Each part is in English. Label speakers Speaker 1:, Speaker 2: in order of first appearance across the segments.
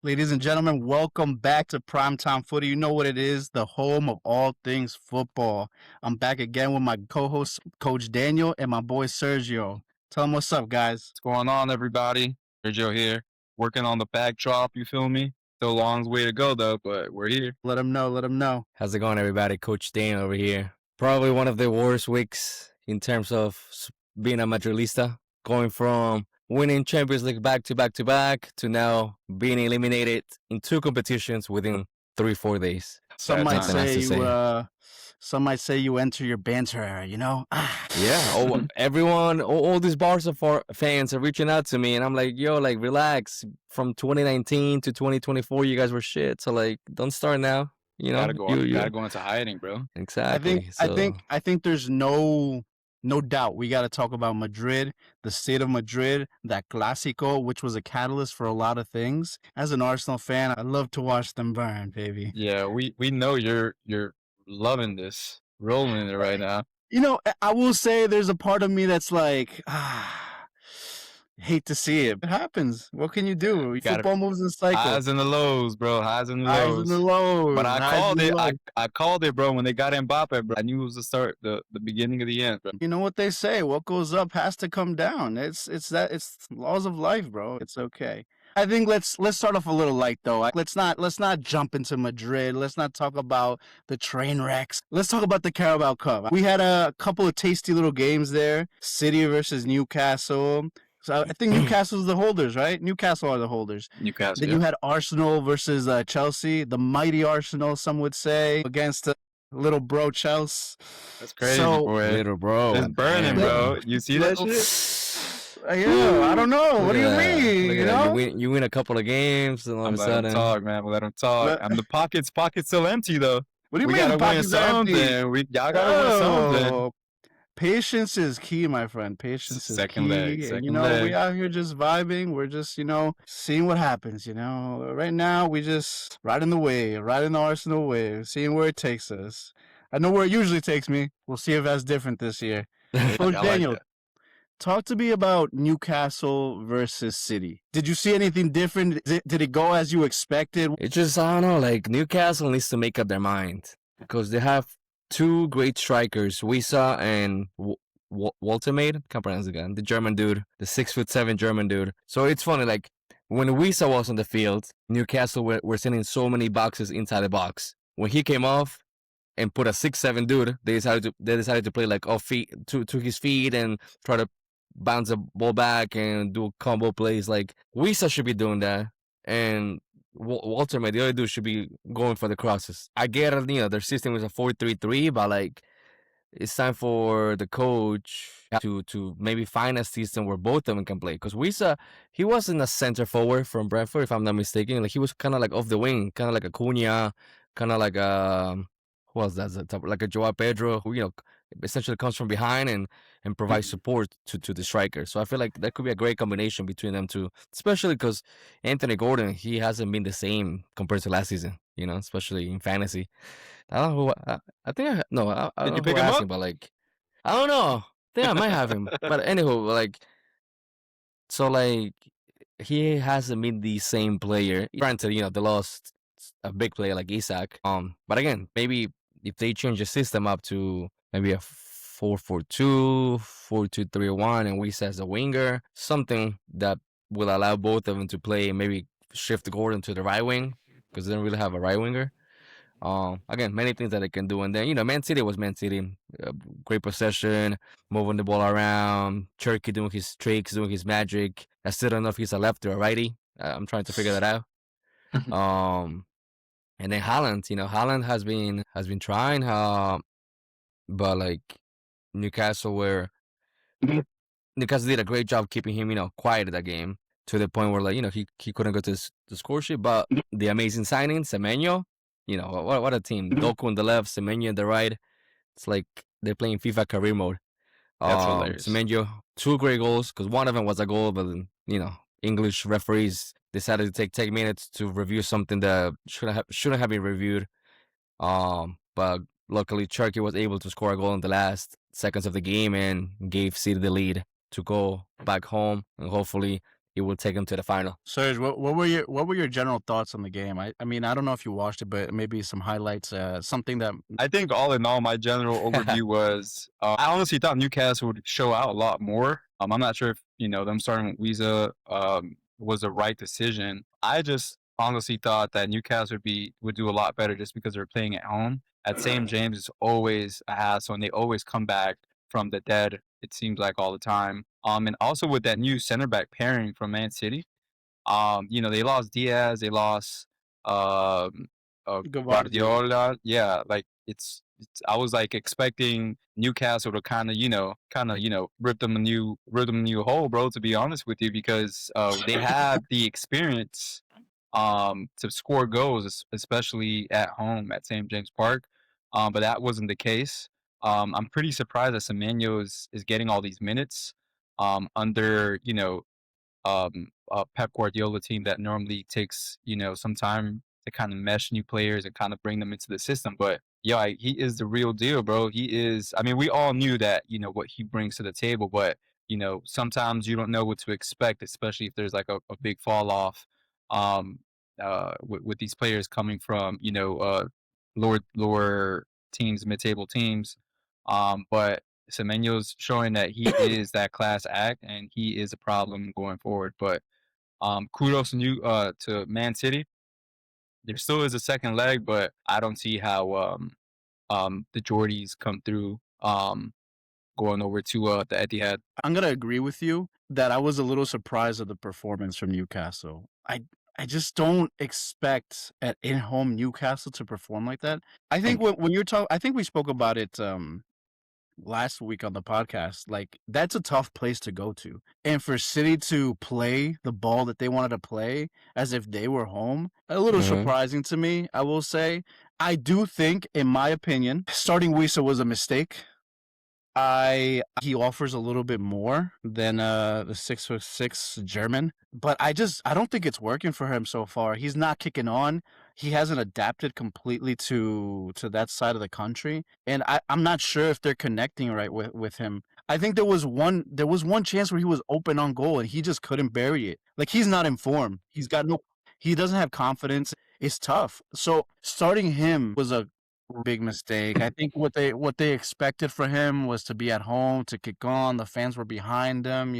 Speaker 1: Ladies and gentlemen, welcome back to Primetime Footy. You know what it is, the home of all things football. I'm back again with my co-host, Coach Daniel, and my boy, Sergio. Tell them what's up, guys.
Speaker 2: What's going on, everybody? Sergio here, working on the backdrop, you feel me? Still a long way to go, though, but we're here.
Speaker 1: Let them know.
Speaker 3: How's it going, everybody? Coach Dane over here. Probably one of the worst weeks in terms of being a Madridista, going from winning Champions League back to back to now being eliminated in 2 competitions within 3-4 days.
Speaker 1: Some might
Speaker 3: Nothing
Speaker 1: say you enter your banter era, you know?
Speaker 3: Yeah. Everyone, all these Barca fans are reaching out to me, and I'm like, yo, like, relax. From 2019 to 2024, you guys were shit. So, like, don't start now. You know,
Speaker 2: gotta go into hiding, bro.
Speaker 3: Exactly.
Speaker 1: I think there's no doubt we got to talk about Madrid, the state of Madrid, that Clásico, which was a catalyst for a lot of things. As an Arsenal fan, I love to watch them burn, baby.
Speaker 2: Yeah, we know you're loving this, rolling in it right now.
Speaker 1: You know, I will say there's a part of me that's like, hate to see it. It happens. What can you do? Football moves in cycles.
Speaker 2: Highs and the lows, bro. Highs and the lows. But I called it, bro. When they got Mbappe, bro, I knew it was the start, the beginning of the end, bro.
Speaker 1: You know what they say? What goes up has to come down. It's laws of life, bro. It's okay. I think let's start off a little light though. Let's not jump into Madrid. Let's not talk about the train wrecks. Let's talk about the Carabao Cup. We had a couple of tasty little games there. City versus Newcastle. So I think Newcastle's the holders, right? Newcastle are the holders.
Speaker 2: Newcastle.
Speaker 1: Then you had Arsenal versus Chelsea, the mighty Arsenal, some would say, against little bro Chelsea.
Speaker 2: That's crazy, boy.
Speaker 3: Little bro.
Speaker 2: It's burning, bro. You see that shit?
Speaker 1: Yeah, I don't know. What do you mean? You know?
Speaker 3: You win a couple of games, and all of a sudden,
Speaker 2: let them talk, man. Let them talk. And the pocket's still empty, though.
Speaker 1: What do you
Speaker 2: mean?
Speaker 1: We
Speaker 2: gotta win something. Y'all gotta win something.
Speaker 1: Patience is key, my friend. Patience is
Speaker 2: second
Speaker 1: key.
Speaker 2: Leg.
Speaker 1: And, you know, we out here just vibing. We're just, you know, seeing what happens. You know, right now we just riding the Arsenal wave, seeing where it takes us. I know where it usually takes me. We'll see if that's different this year. Coach Daniel, talk to me about Newcastle versus City. Did you see anything different? Did it go as you expected?
Speaker 3: It just, I don't know, like, Newcastle needs to make up their mind because they have 2 great strikers, Wisa and Waltermaid. Can't pronounce it again. The German dude, the 6'7" German dude. So it's funny, like, when Wisa was on the field, Newcastle were sending so many boxes inside the box. When he came off and put a 6'7" dude, they decided to play like off feet to his feet and try to bounce the ball back and do combo plays. Like, Wisa should be doing that, and Walter, the other dude, should be going for the crosses. I get it, you know, their system is a 4-3-3, but like, it's time for the coach to maybe find a system where both of them can play. Because Wisa, he wasn't a center forward from Brentford, if I'm not mistaken. Like, he was kind of like off the wing, kind of like a Cunha, kind of like who else does that? Like a Joao Pedro, who, you know, essentially comes from behind and provides support to the striker. So I feel like that could be a great combination between them two, especially because Anthony Gordon, he hasn't been the same compared to last season, you know, especially in fantasy. I don't know who, I think I don't
Speaker 2: Did you
Speaker 3: know
Speaker 2: pick
Speaker 3: who
Speaker 2: him
Speaker 3: asked
Speaker 2: up?
Speaker 3: but like, I don't know. I think I might have him. But anywho, like, so like, he hasn't been the same player. Granted, you know, they lost a big player like Isak. But again, maybe if they change the system up to maybe a 4-4-2, 4-2-3-1, and Wisa as a winger, something that will allow both of them to play, maybe shift Gordon to the right wing, because they don't really have a right winger. Again, many things that they can do. And then, you know, Man City was Man City. Great possession, moving the ball around, Cherky doing his tricks, doing his magic. I still don't know if he's a lefty or a righty. I'm trying to figure that out. And then Haaland, you know, Haaland has been trying, but like Newcastle did a great job keeping him, you know, quiet in that game, to the point where, like, you know, he couldn't go to the score sheet. But the amazing signing, Semenyo, you know, what a team. Doku on the left, Semenyo on the right. It's like they're playing FIFA career mode.
Speaker 2: That's hilarious.
Speaker 3: Semenyo, 2 great goals, because one of them was a goal, but, you know, English referees decided to take 10 minutes to review something that shouldn't have been reviewed. But luckily, Cherky was able to score a goal in the last seconds of the game and gave City the lead to go back home and hopefully he will take them to the final.
Speaker 1: Serge, what were your general thoughts on the game? I mean, I don't know if you watched it, but maybe some highlights, something that
Speaker 2: I think all in all, my general overview was I honestly thought Newcastle would show out a lot more. I'm not sure if them starting with Wiesa was the right decision. I just honestly thought that Newcastle would do a lot better just because they're playing at home. At St. James is always a hassle, and they always come back from the dead. It seems like all the time. And also with that new center back pairing from Man City, they lost Diaz, they lost um,
Speaker 1: Gavardio.
Speaker 2: Guardiola. Yeah, like it's. I was like expecting Newcastle to kind of rip them a new hole, bro. To be honest with you, because they had the experience to score goals, especially at home at St. James Park. But that wasn't the case. I'm pretty surprised that Semenyo is getting all these minutes under Pep Guardiola team that normally takes some time to kind of mesh new players and kind of bring them into the system. But yeah, he is the real deal, bro. He is. I mean, we all knew that what he brings to the table, but sometimes you don't know what to expect, especially if there's like a big fall off with these players coming from lower teams, mid table teams. But Semenyo's showing that he is that class act and he is a problem going forward. But kudos to Man City. There still is a second leg, but I don't see how the Geordies come through going over to the Etihad.
Speaker 1: I'm gonna agree with you that I was a little surprised at the performance from Newcastle. I just don't expect at in-home Newcastle to perform like that. I think when you're talking, I think we spoke about it last week on the podcast. Like, that's a tough place to go to, and for City to play the ball that they wanted to play as if they were home, a little surprising to me, I will say. I do think, in my opinion, starting Wiesa was a mistake. He offers a little bit more than the 6'6" German, but I don't think it's working for him so far. He's not kicking on. He hasn't adapted completely to that side of the country, and I'm not sure if they're connecting right with him. I think there was one chance where he was open on goal and he just couldn't bury it. Like, he's not in form. He doesn't have confidence. It's tough. So starting him was a big mistake. I think what they expected for him was to be at home, to kick on. The fans were behind him,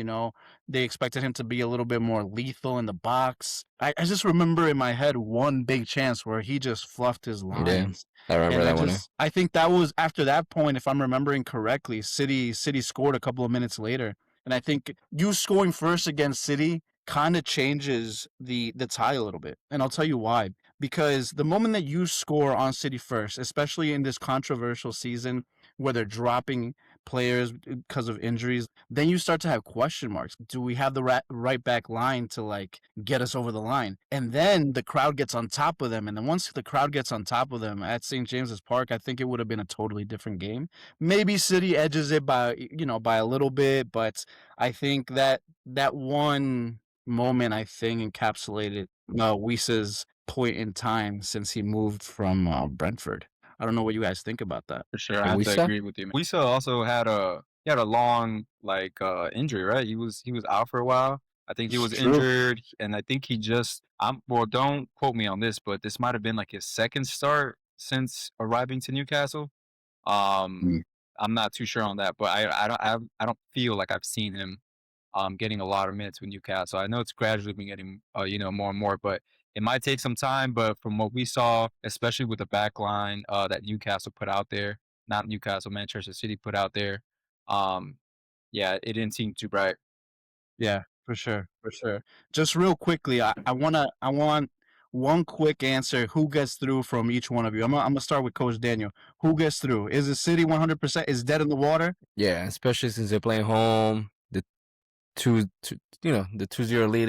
Speaker 1: They expected him to be a little bit more lethal in the box. I just remember in my head one big chance where he just fluffed his lines.
Speaker 3: Yeah, I remember that one.
Speaker 1: I think that was after that point, if I'm remembering correctly, City scored a couple of minutes later. And I think you scoring first against City kind of changes the tie a little bit. And I'll tell you why. Because the moment that you score on City first, especially in this controversial season where they're dropping players because of injuries, then you start to have question marks. Do we have the right back line to like get us over the line? And then the crowd gets on top of them. And then once the crowd gets on top of them at St. James's Park, I think it would have been a totally different game. Maybe City edges it by a little bit, but I think that one moment, I think, encapsulated Wiesa's point in time since he moved from Brentford. I don't know what you guys think about that.
Speaker 2: For sure, I have to agree with you. Wiesa also had a long injury, right? He was out for a while. I think he was injured, and I think he just don't quote me on this, but this might have been like his second start since arriving to Newcastle. I'm not too sure on that, but I don't feel like I've seen him getting a lot of minutes with Newcastle. I know it's gradually been getting more and more, but it might take some time. But from what we saw, especially with the back line that Newcastle put out there, not Newcastle, Manchester City put out there, yeah, it didn't seem too bright.
Speaker 1: Yeah, for sure. Just real quickly, I want one quick answer. Who gets through from each one of you? I'm gonna start with Coach Daniel. Who gets through? Is the City 100% is dead in the water?
Speaker 3: Yeah, especially since they're playing home. The 2-0 lead.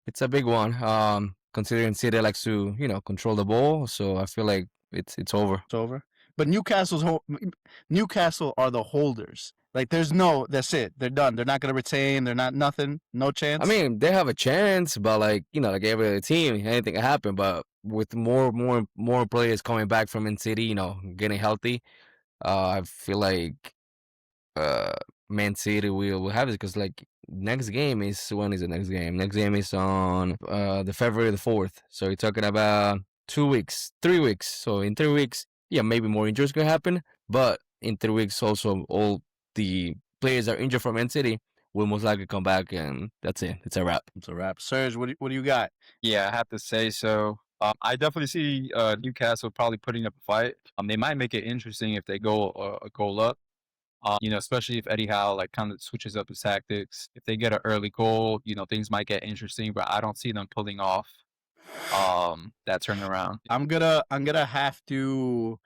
Speaker 3: It's a big one. Considering City likes to control the ball, so I feel like it's over.
Speaker 1: It's over. But Newcastle are the holders. Like, that's it. They're done. They're not going to retain. They're not nothing. No chance.
Speaker 3: I mean, they have a chance, but like every other team, anything can happen. But with more players coming back from Man City, getting healthy, I feel like Man City will have it because like next game is when is the next game? Next game is on the February the 4th. So you're talking about 2 weeks, 3 weeks. So in 3 weeks, yeah, maybe more injuries could happen, but in 3 weeks also all the players that are injured from NCity will most likely come back, and that's it. It's a wrap.
Speaker 1: It's a wrap. Serge, what do you got?
Speaker 2: Yeah, I have to say so. I definitely see Newcastle probably putting up a fight. They might make it interesting if they go a goal up. Especially if Eddie Howe like kind of switches up his tactics. If they get an early goal, things might get interesting. But I don't see them pulling off that turnaround.
Speaker 1: I'm gonna have to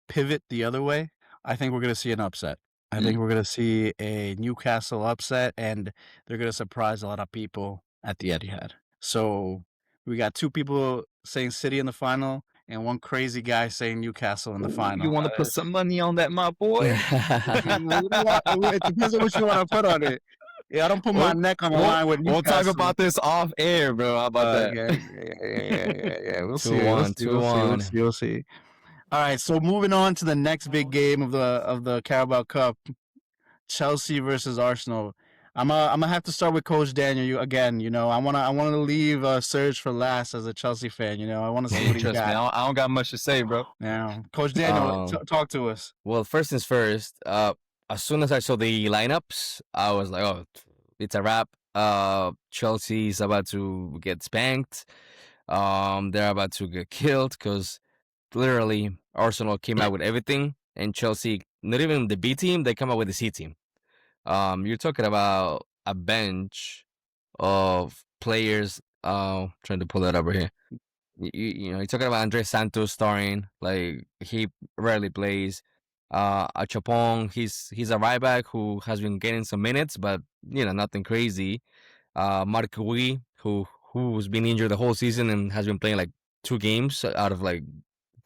Speaker 1: pivot the other way. I think we're gonna see an upset. I think we're gonna see a Newcastle upset, and they're gonna surprise a lot of people at the Etihad. So we got 2 people saying City in the final, and 1 crazy guy saying Newcastle in the final.
Speaker 2: You want to put some money on that, my boy?
Speaker 1: It depends on what you want to put on it. Yeah, I don't put my neck on the line with
Speaker 2: We'll
Speaker 1: Newcastle.
Speaker 2: talk about this off air, bro. How about that?
Speaker 1: Yeah. We'll see.
Speaker 3: 2-1.
Speaker 1: We'll see. All right, so moving on to the next big game of the Carabao Cup, Chelsea versus Arsenal. I'm gonna have to start with Coach Daniel. I wanna leave Serge for last as a Chelsea fan. I want to see what he
Speaker 2: Trust me,
Speaker 1: got.
Speaker 2: I don't got much to say, bro.
Speaker 1: Yeah, Coach Daniel, talk to us.
Speaker 3: Well, first things first. As soon as I saw the lineups, I was like, "Oh, it's a wrap." Chelsea's about to get spanked. They're about to get killed because literally Arsenal came out with everything, and Chelsea, not even the B team, they come out with the C team. You're talking about a bench of players. Trying to pull that over here. You're talking about Andres Santos starting, like he rarely plays. Achapong, he's a right back who has been getting some minutes, but nothing crazy. Mark Gui, who's been injured the whole season and has been playing like 2 games out of like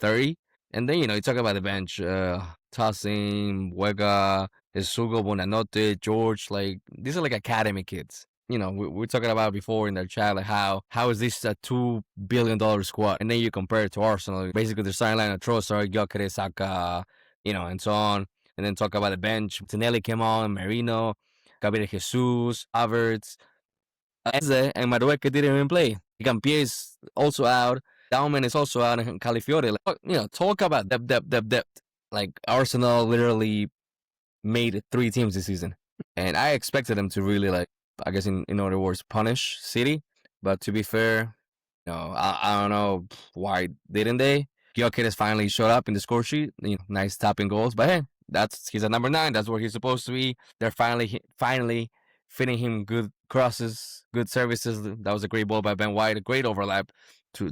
Speaker 3: 30. And then you talk about the bench, Tassim, Wega, Esugo, Bonanote, George, like these are like academy kids. We're talking about before in the chat, like how is this a $2 billion squad? And then you compare it to Arsenal. Basically, the starting line of Trossard, Gyökeres, Saka, and so on. And then talk about the bench. Tinelli came on, Merino, Gabriel Jesus, Havertz, Eze, and Madueke didn't even play. Gampier is also out. Dauman is also out, and Califiore. Talk about depth. Like Arsenal literally made 3 teams this season, and I expected them to really I guess in other words, punish City. But to be fair, I don't know why didn't they? Gyökeres finally showed up in the score sheet. Nice tapping goals, but hey, he's at number 9. That's where he's supposed to be. They're finally fitting him good crosses, good services. That was a great ball by Ben White. A great overlap to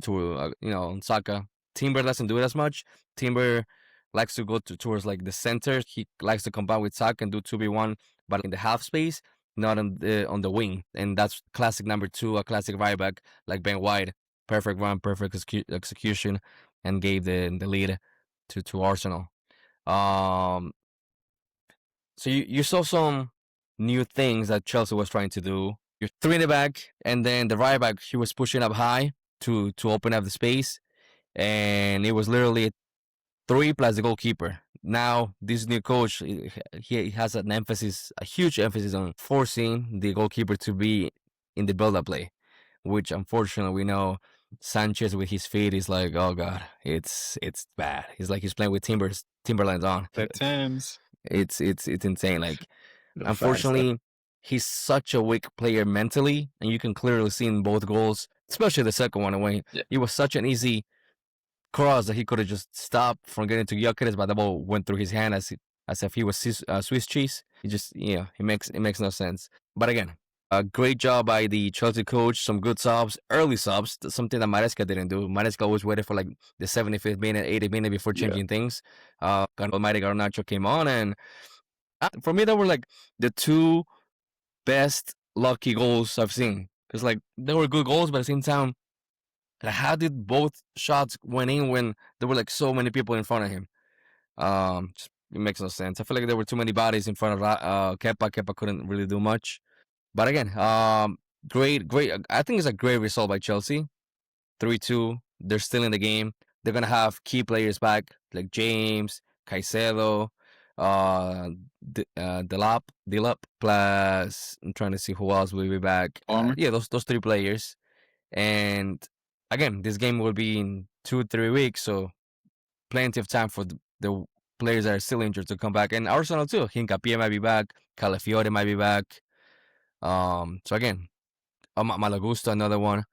Speaker 3: Saka. Timber doesn't do it as much. Timber likes to go towards like the center. He likes to combine with Saka and do 2v1, but in the half space, not on the wing. And that's classic number 2, a classic right back like Ben White. Perfect run, perfect execution, and gave the lead to Arsenal. So you saw some new things that Chelsea was trying to do. You're 3 in the back, and then the right back, he was pushing up high to open up the space, and it was literally 3 plus the goalkeeper. Now this new coach, he has a huge emphasis on forcing the goalkeeper to be in the build-up play, which unfortunately we know Sanchez with his feet is like, oh god, it's bad. He's like he's playing with Timberlands on.
Speaker 2: The Timbs.
Speaker 3: It's insane. Like unfortunately, he's such a weak player mentally, and you can clearly see in both goals, especially the second one away.
Speaker 2: Yeah.
Speaker 3: It was such an easy cross that he could have just stopped from getting to Gyökeres, but the ball went through his hand as if he was Swiss cheese. It makes no sense. But again, a great job by the Chelsea coach. Some good subs, early subs, something that Maresca didn't do. Maresca always waited for like the 75th minute, 80th minute before changing things. Almighty Garnacho came on, and for me, they were like the 2 best lucky goals I've seen. Because like they were good goals, but at the same time, how did both shots went in when there were like so many people in front of him? It makes no sense. I feel like there were too many bodies in front of Kepa. Kepa couldn't really do much. But again, great. I think it's a great result by Chelsea. 3-2. They're still in the game. They're gonna have key players back like James, Caicedo, Delap plus I'm trying to see who else will be back.
Speaker 2: Palmer.
Speaker 3: Yeah, those 3 players. And again, this game will be in 2-3 weeks, so plenty of time for the players that are still injured to come back. And Arsenal too. Hincapié might be back. Calafiore might be back. So again, Malagusta, another one.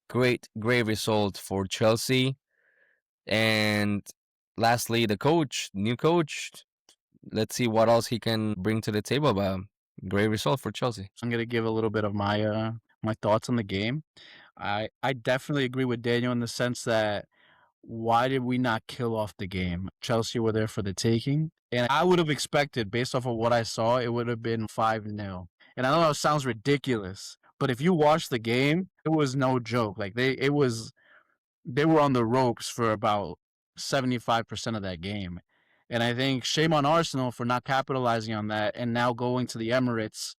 Speaker 3: Great result for Chelsea. And lastly, the coach, new coach. Let's see what else he can bring to the table. But great result for Chelsea.
Speaker 1: I'm gonna give a little bit of my my thoughts on the game. I definitely agree with Daniel in the sense that why did we not kill off the game? Chelsea were there for the taking, and I would have expected, based off of what I saw, it would have been 5-0. And I know it sounds ridiculous, but if you watch the game, it was no joke. Like they were on the ropes for about 75% of that game. And I think shame on Arsenal for not capitalizing on that and now going to the Emirates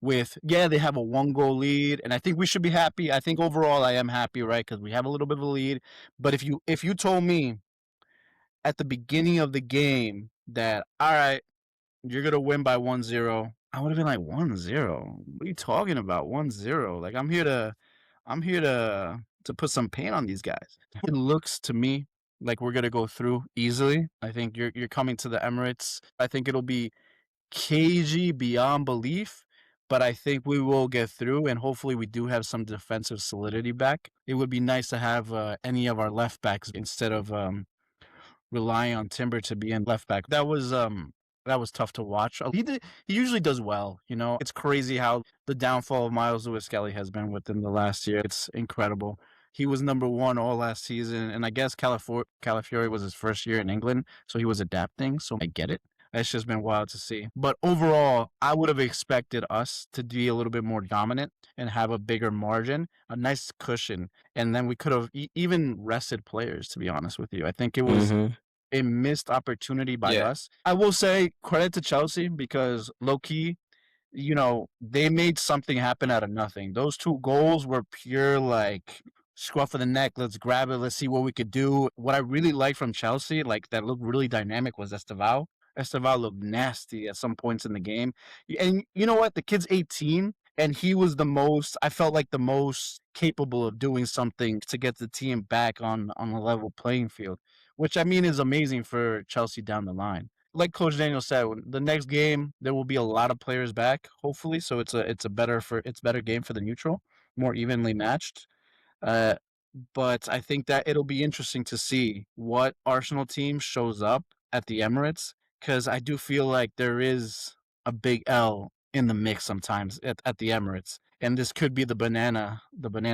Speaker 1: with, yeah, they have a 1-goal lead, and I think we should be happy. I think overall I am happy, right? Because we have a little bit of a lead. But if you told me at the beginning of the game that, all right, you're gonna win by 1-0, I would have been like, 1-0? What are you talking about? 1-0? Like I'm here to put some paint on these guys. It looks to me like we're gonna go through easily. I think you're coming to the Emirates. I think it'll be cagey beyond belief, but I think we will get through, and hopefully we do have some defensive solidity back. It would be nice to have any of our left backs instead of relying on Timber to be in left back. That was tough to watch. He usually does well, you know. It's crazy how the downfall of Miles Lewis-Skelly has been within the last year. It's incredible. He was number 1 all last season, and I guess Calafiore was his first year in England, so he was adapting, so I get it. It's just been wild to see. But overall, I would have expected us to be a little bit more dominant and have a bigger margin, a nice cushion, and then we could have even rested players, to be honest with you. I think it was a missed opportunity by us. I will say credit to Chelsea because low key, you know, they made something happen out of nothing. Those 2 goals were pure like scruff of the neck. Let's grab it. Let's see what we could do. What I really liked from Chelsea, like that looked really dynamic, was Estevao. Estevao looked nasty at some points in the game. And you know what? The kid's 18 and he was I felt like the most capable of doing something to get the team back on a level playing field, which I mean is amazing for Chelsea down the line. Like Coach Daniel said, the next game there will be a lot of players back, hopefully. So it's better game for the neutral, more evenly matched. Uh, but I think that it'll be interesting to see what Arsenal team shows up at the Emirates because I do feel like there is a big L in the mix sometimes at the Emirates, and this could be the banana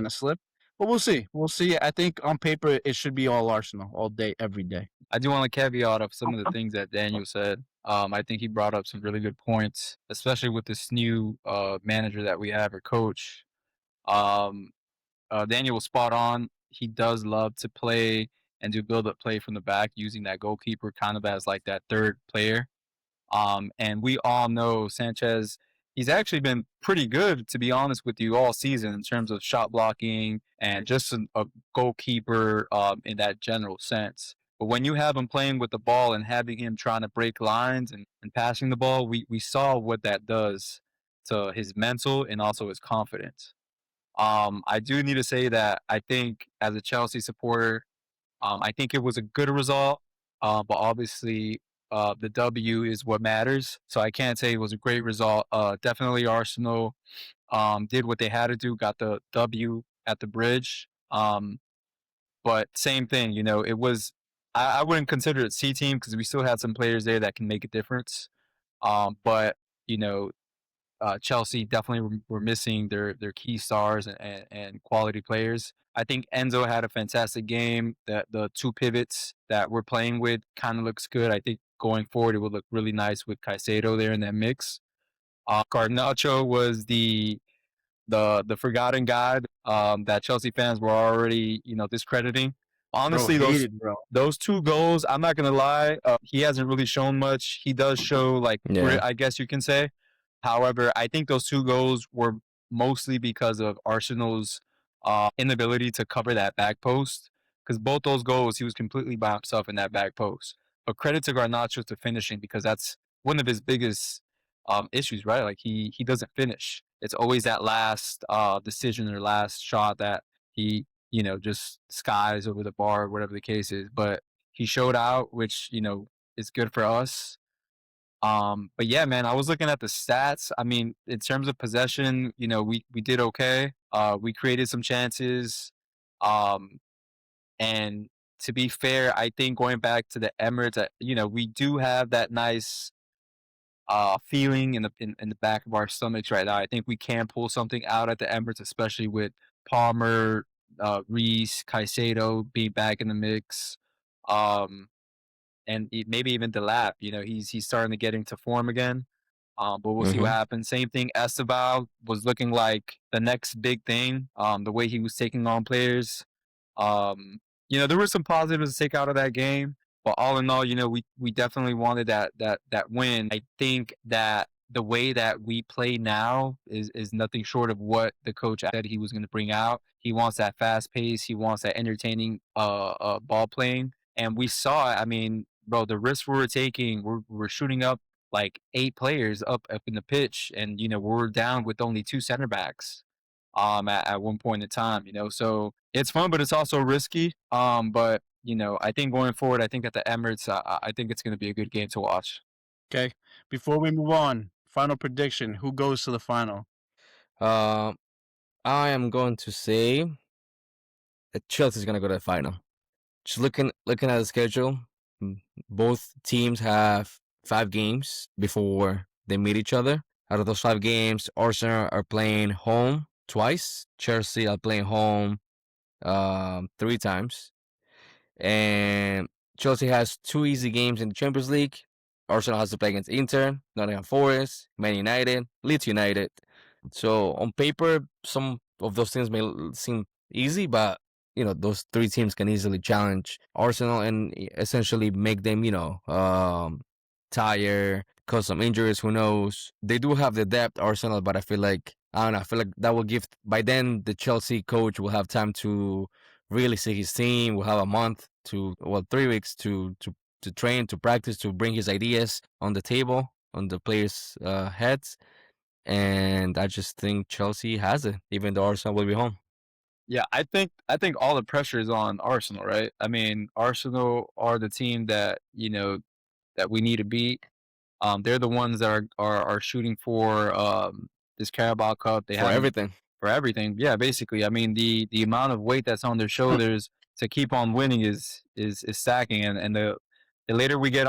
Speaker 1: slip. But we'll see. We'll see. I think on paper it should be all Arsenal all day, every day.
Speaker 2: I do want to caveat of some of the things that Daniel said. I think he brought up some really good points, especially with this new manager that we have or coach. Um, Daniel was spot on. He does love to play and do build up play from the back, using that goalkeeper kind of as like that third player. And we all know Sanchez, he's actually been pretty good, to be honest with you, all season in terms of shot blocking and just a goalkeeper in that general sense. But when you have him playing with the ball and having him trying to break lines and passing the ball, we saw what that does to his mental and also his confidence. I do need to say that I think as a Chelsea supporter, I think it was a good result, but obviously the W is what matters. So I can't say it was a great result. Definitely Arsenal did what they had to do, got the W at the bridge. But same thing, you know, it was, I wouldn't consider it C team because we still had some players there that can make a difference. But, you know, Chelsea definitely were missing their key stars and quality players. I think Enzo had a fantastic game. The 2 pivots that we're playing with kind of looks good. I think going forward it would look really nice with Caicedo there in that mix. Garnacho was the forgotten guy that Chelsea fans were already, you know, discrediting. Honestly, those 2 goals, I'm not gonna lie, he hasn't really shown much. He does show like grit, I guess you can say. However, I think those 2 goals were mostly because of Arsenal's inability to cover that back post. Because both those goals, he was completely by himself in that back post. But credit to Garnacho to finishing, because that's one of his biggest issues, right? Like he doesn't finish. It's always that last decision or last shot that he, just skies over the bar, whatever the case is. But he showed out, which, is good for us. But yeah, man, I was looking at the stats. I mean, in terms of possession, we did okay. We created some chances. Um, and to be fair, I think going back to the Emirates, we do have that nice feeling in the back of our stomachs right now. I think we can pull something out at the Emirates, especially with Palmer, Reese, Caicedo being back in the mix. Um, and maybe even Delap. He's starting to get into form again. But we'll see what
Speaker 3: Mm-hmm.
Speaker 2: happens. Same thing. Esteban was looking like the next big thing. The way he was taking on players. There were some positives to take out of that game, but all in all, we definitely wanted that win. I think that the way that we play now is nothing short of what the coach said he was going to bring out. He wants that fast pace. He wants that entertaining ball playing, and we saw it. I mean, bro, the risks we were taking, we're shooting up like 8 players up in the pitch, and we're down with only 2 center backs at one point in time, so it's fun, but it's also risky. But I think going forward, I think at the Emirates, I think it's going to be a good game to watch.
Speaker 1: Okay. Before we move on, final prediction: who goes to the final?
Speaker 3: I am going to say that Chelsea's gonna go to the final. Just looking at the schedule, both teams have 5 games before they meet each other. Out of those 5 games, Arsenal are playing home twice. Chelsea are playing home 3 times. And Chelsea has 2 easy games in the Champions League. Arsenal has to play against Inter, Nottingham Forest, Man United, Leeds United. So on paper, some of those things may seem easy, but those 3 teams can easily challenge Arsenal and essentially make them, tire, cause some injuries. Who knows? They do have the depth, Arsenal, but I feel like that will give. By then, the Chelsea coach will have time to really see his team. We'll have a month 3 weeks to train, to practice, to bring his ideas on the table, on the players' heads. And I just think Chelsea has it, even though Arsenal will be home.
Speaker 2: Yeah, I think all the pressure is on Arsenal, right? I mean, Arsenal are the team that that we need to beat. They're the ones that are shooting for this Carabao Cup. They
Speaker 3: For
Speaker 2: haven't
Speaker 3: everything.
Speaker 2: for everything. Yeah, basically. I mean, the amount of weight that's on their shoulders to keep on winning is stacking, and the later we get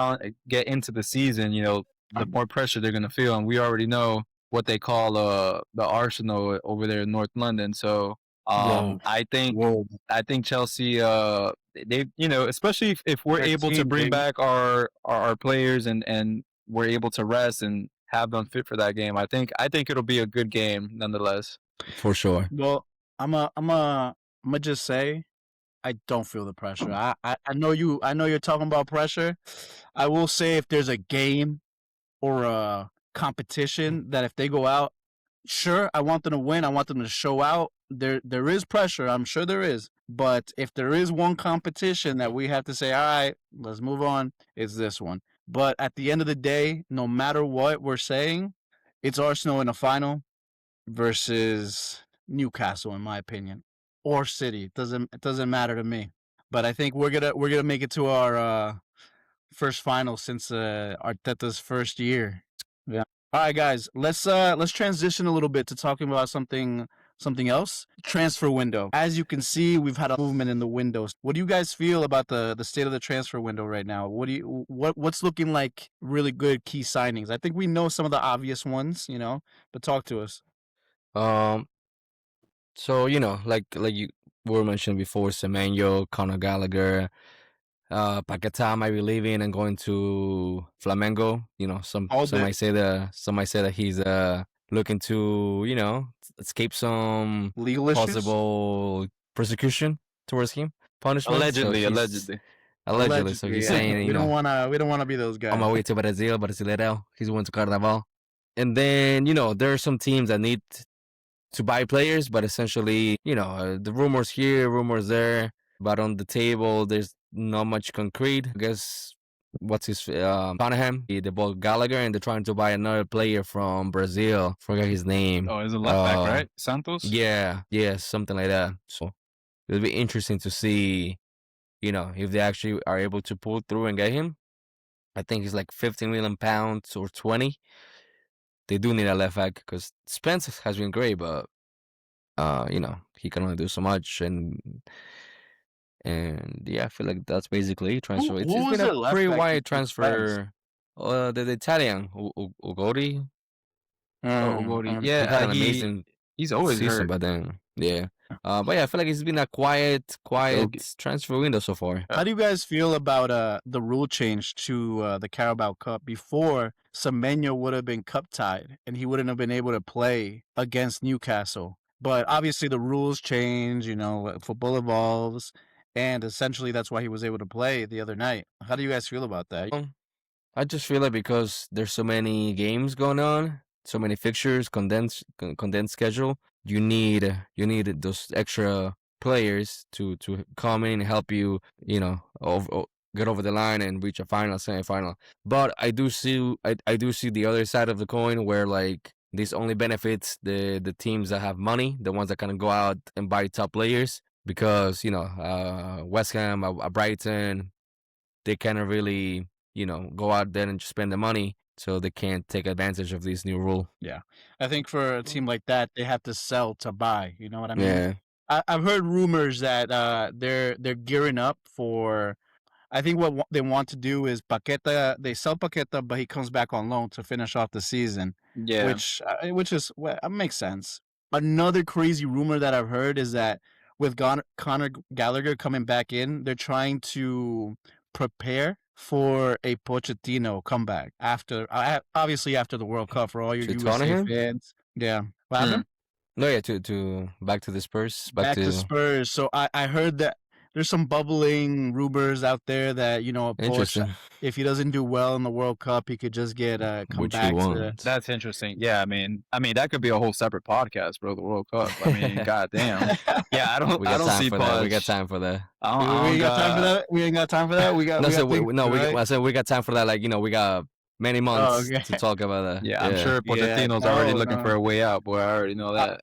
Speaker 2: into the season, the more pressure they're gonna feel, and we already know what they call the Arsenal over there in North London. So
Speaker 3: Whoa.
Speaker 2: I think
Speaker 1: Whoa.
Speaker 2: Chelsea they especially if we're
Speaker 1: Red
Speaker 2: able to
Speaker 1: team,
Speaker 2: bring
Speaker 1: baby.
Speaker 2: back our players and we're able to rest and have them fit for that game. I think it'll be a good game nonetheless.
Speaker 3: For sure.
Speaker 1: Well, I'm just say I don't feel the pressure. I know you're talking about pressure. I will say if there's a game or a competition that if they go out, sure, I want them to win. I want them to show out. There is pressure. I'm sure there is. But if there is one competition that we have to say, all right, let's move on, it's this one. But at the end of the day, no matter what we're saying, it's Arsenal in the final versus Newcastle, in my opinion, or City. It doesn't matter to me. But I think we're gonna make it to our first final since Arteta's first year. Yeah. All right, guys. Let's transition a little bit to talking about something else. Transfer window. As you can see, we've had a movement in the windows. What do you guys feel about the state of the transfer window right now? What's looking like really good key signings? I think we know some of the obvious ones, but talk to us.
Speaker 3: Um. So like you were mentioned before, Semenyo, Conor Gallagher, Paquetá might be leaving and going to Flamengo. Some
Speaker 1: All
Speaker 3: some
Speaker 1: day.
Speaker 3: might say that he's looking to escape some
Speaker 1: Legal issues.
Speaker 3: possible persecution towards him, punishment. So
Speaker 2: Allegedly,
Speaker 3: he's allegedly. So he's
Speaker 1: yeah.
Speaker 3: saying
Speaker 1: we don't wanna be those guys.
Speaker 3: on my way to Brazil, Brasileirão. He's going to CARABAO. And then there are some teams that need to buy players, but essentially, the rumors here, rumors there, but on the table, there's not much concrete. I guess what's his Tottenham? They bought Gallagher, and they're trying to buy another player from Brazil. Forget his name.
Speaker 2: Oh, is it left back, right? Santos?
Speaker 3: Yeah, something like that. So it'll be interesting to see, if they actually are able to pull through and get him. I think he's like 15 million pounds or 20. They do need a left back because Spence has been great, but he can only do so much, and yeah, I feel like that's basically transfer. It's
Speaker 1: who
Speaker 3: been
Speaker 1: was
Speaker 3: a
Speaker 1: the left
Speaker 3: pretty
Speaker 1: back
Speaker 3: wide
Speaker 1: before Spence?
Speaker 3: transfer. The Italian Ugodi.
Speaker 2: Oh, Ugodi.
Speaker 3: He had
Speaker 2: Yeah,
Speaker 3: an amazing
Speaker 2: he's always
Speaker 3: season,
Speaker 2: hurt.
Speaker 3: but then yeah. But yeah, I feel like it's been a quiet transfer window so far.
Speaker 1: How do you guys feel about the rule change to the Carabao Cup? Before, Semenyo would have been cup tied, and he wouldn't have been able to play against Newcastle. But obviously, the rules change. Football evolves, and essentially, that's why he was able to play the other night. How do you guys feel about that?
Speaker 3: I just feel like because there's so many games going on, so many fixtures, condensed schedule, you need those extra players to come in and help you, get over the line and reach a final, semifinal. But I do see the other side of the coin where like this only benefits the teams that have money, the ones that kind of go out and buy top players because West Ham, Brighton, they kind of really go out there and just spend the money, so they can't take advantage of this new rule.
Speaker 1: Yeah, I think for a team like that, they have to sell to buy. You know what I mean?
Speaker 3: Yeah.
Speaker 1: I've heard rumors that they're gearing up for. I think what they want to do is Paqueta. They sell Paqueta, but he comes back on loan to finish off the season.
Speaker 2: Yeah.
Speaker 1: Which is makes sense. Another crazy rumor that I've heard is that with Conor Gallagher coming back in, they're trying to prepare for a Pochettino comeback obviously after the World Cup for all your
Speaker 3: To
Speaker 1: USA
Speaker 3: Tottenham?
Speaker 1: fans. Yeah, what happened?
Speaker 3: No, yeah, to back to the Spurs,
Speaker 1: Back to Spurs. So I heard that there's some bubbling rumors out there that Poch,
Speaker 3: interesting.
Speaker 1: if he doesn't do well in the World Cup, he could just get come
Speaker 3: Which he
Speaker 1: back to.
Speaker 3: won't.
Speaker 2: That's interesting. Yeah, I mean that could be a whole separate podcast, bro. The World Cup. I mean, goddamn. Yeah, I don't see
Speaker 3: that. We
Speaker 2: Poch.
Speaker 3: got time for that.
Speaker 2: I
Speaker 1: We ain't
Speaker 2: don't
Speaker 1: got time for that. We ain't got time for that. We got.
Speaker 3: No,
Speaker 1: we
Speaker 3: so
Speaker 1: got things to do, right?
Speaker 3: I said we got time for that. Like we got many months
Speaker 1: okay.
Speaker 3: to talk about that.
Speaker 2: Yeah, I'm sure Pochettino's already looking for a way out, boy. I already know that.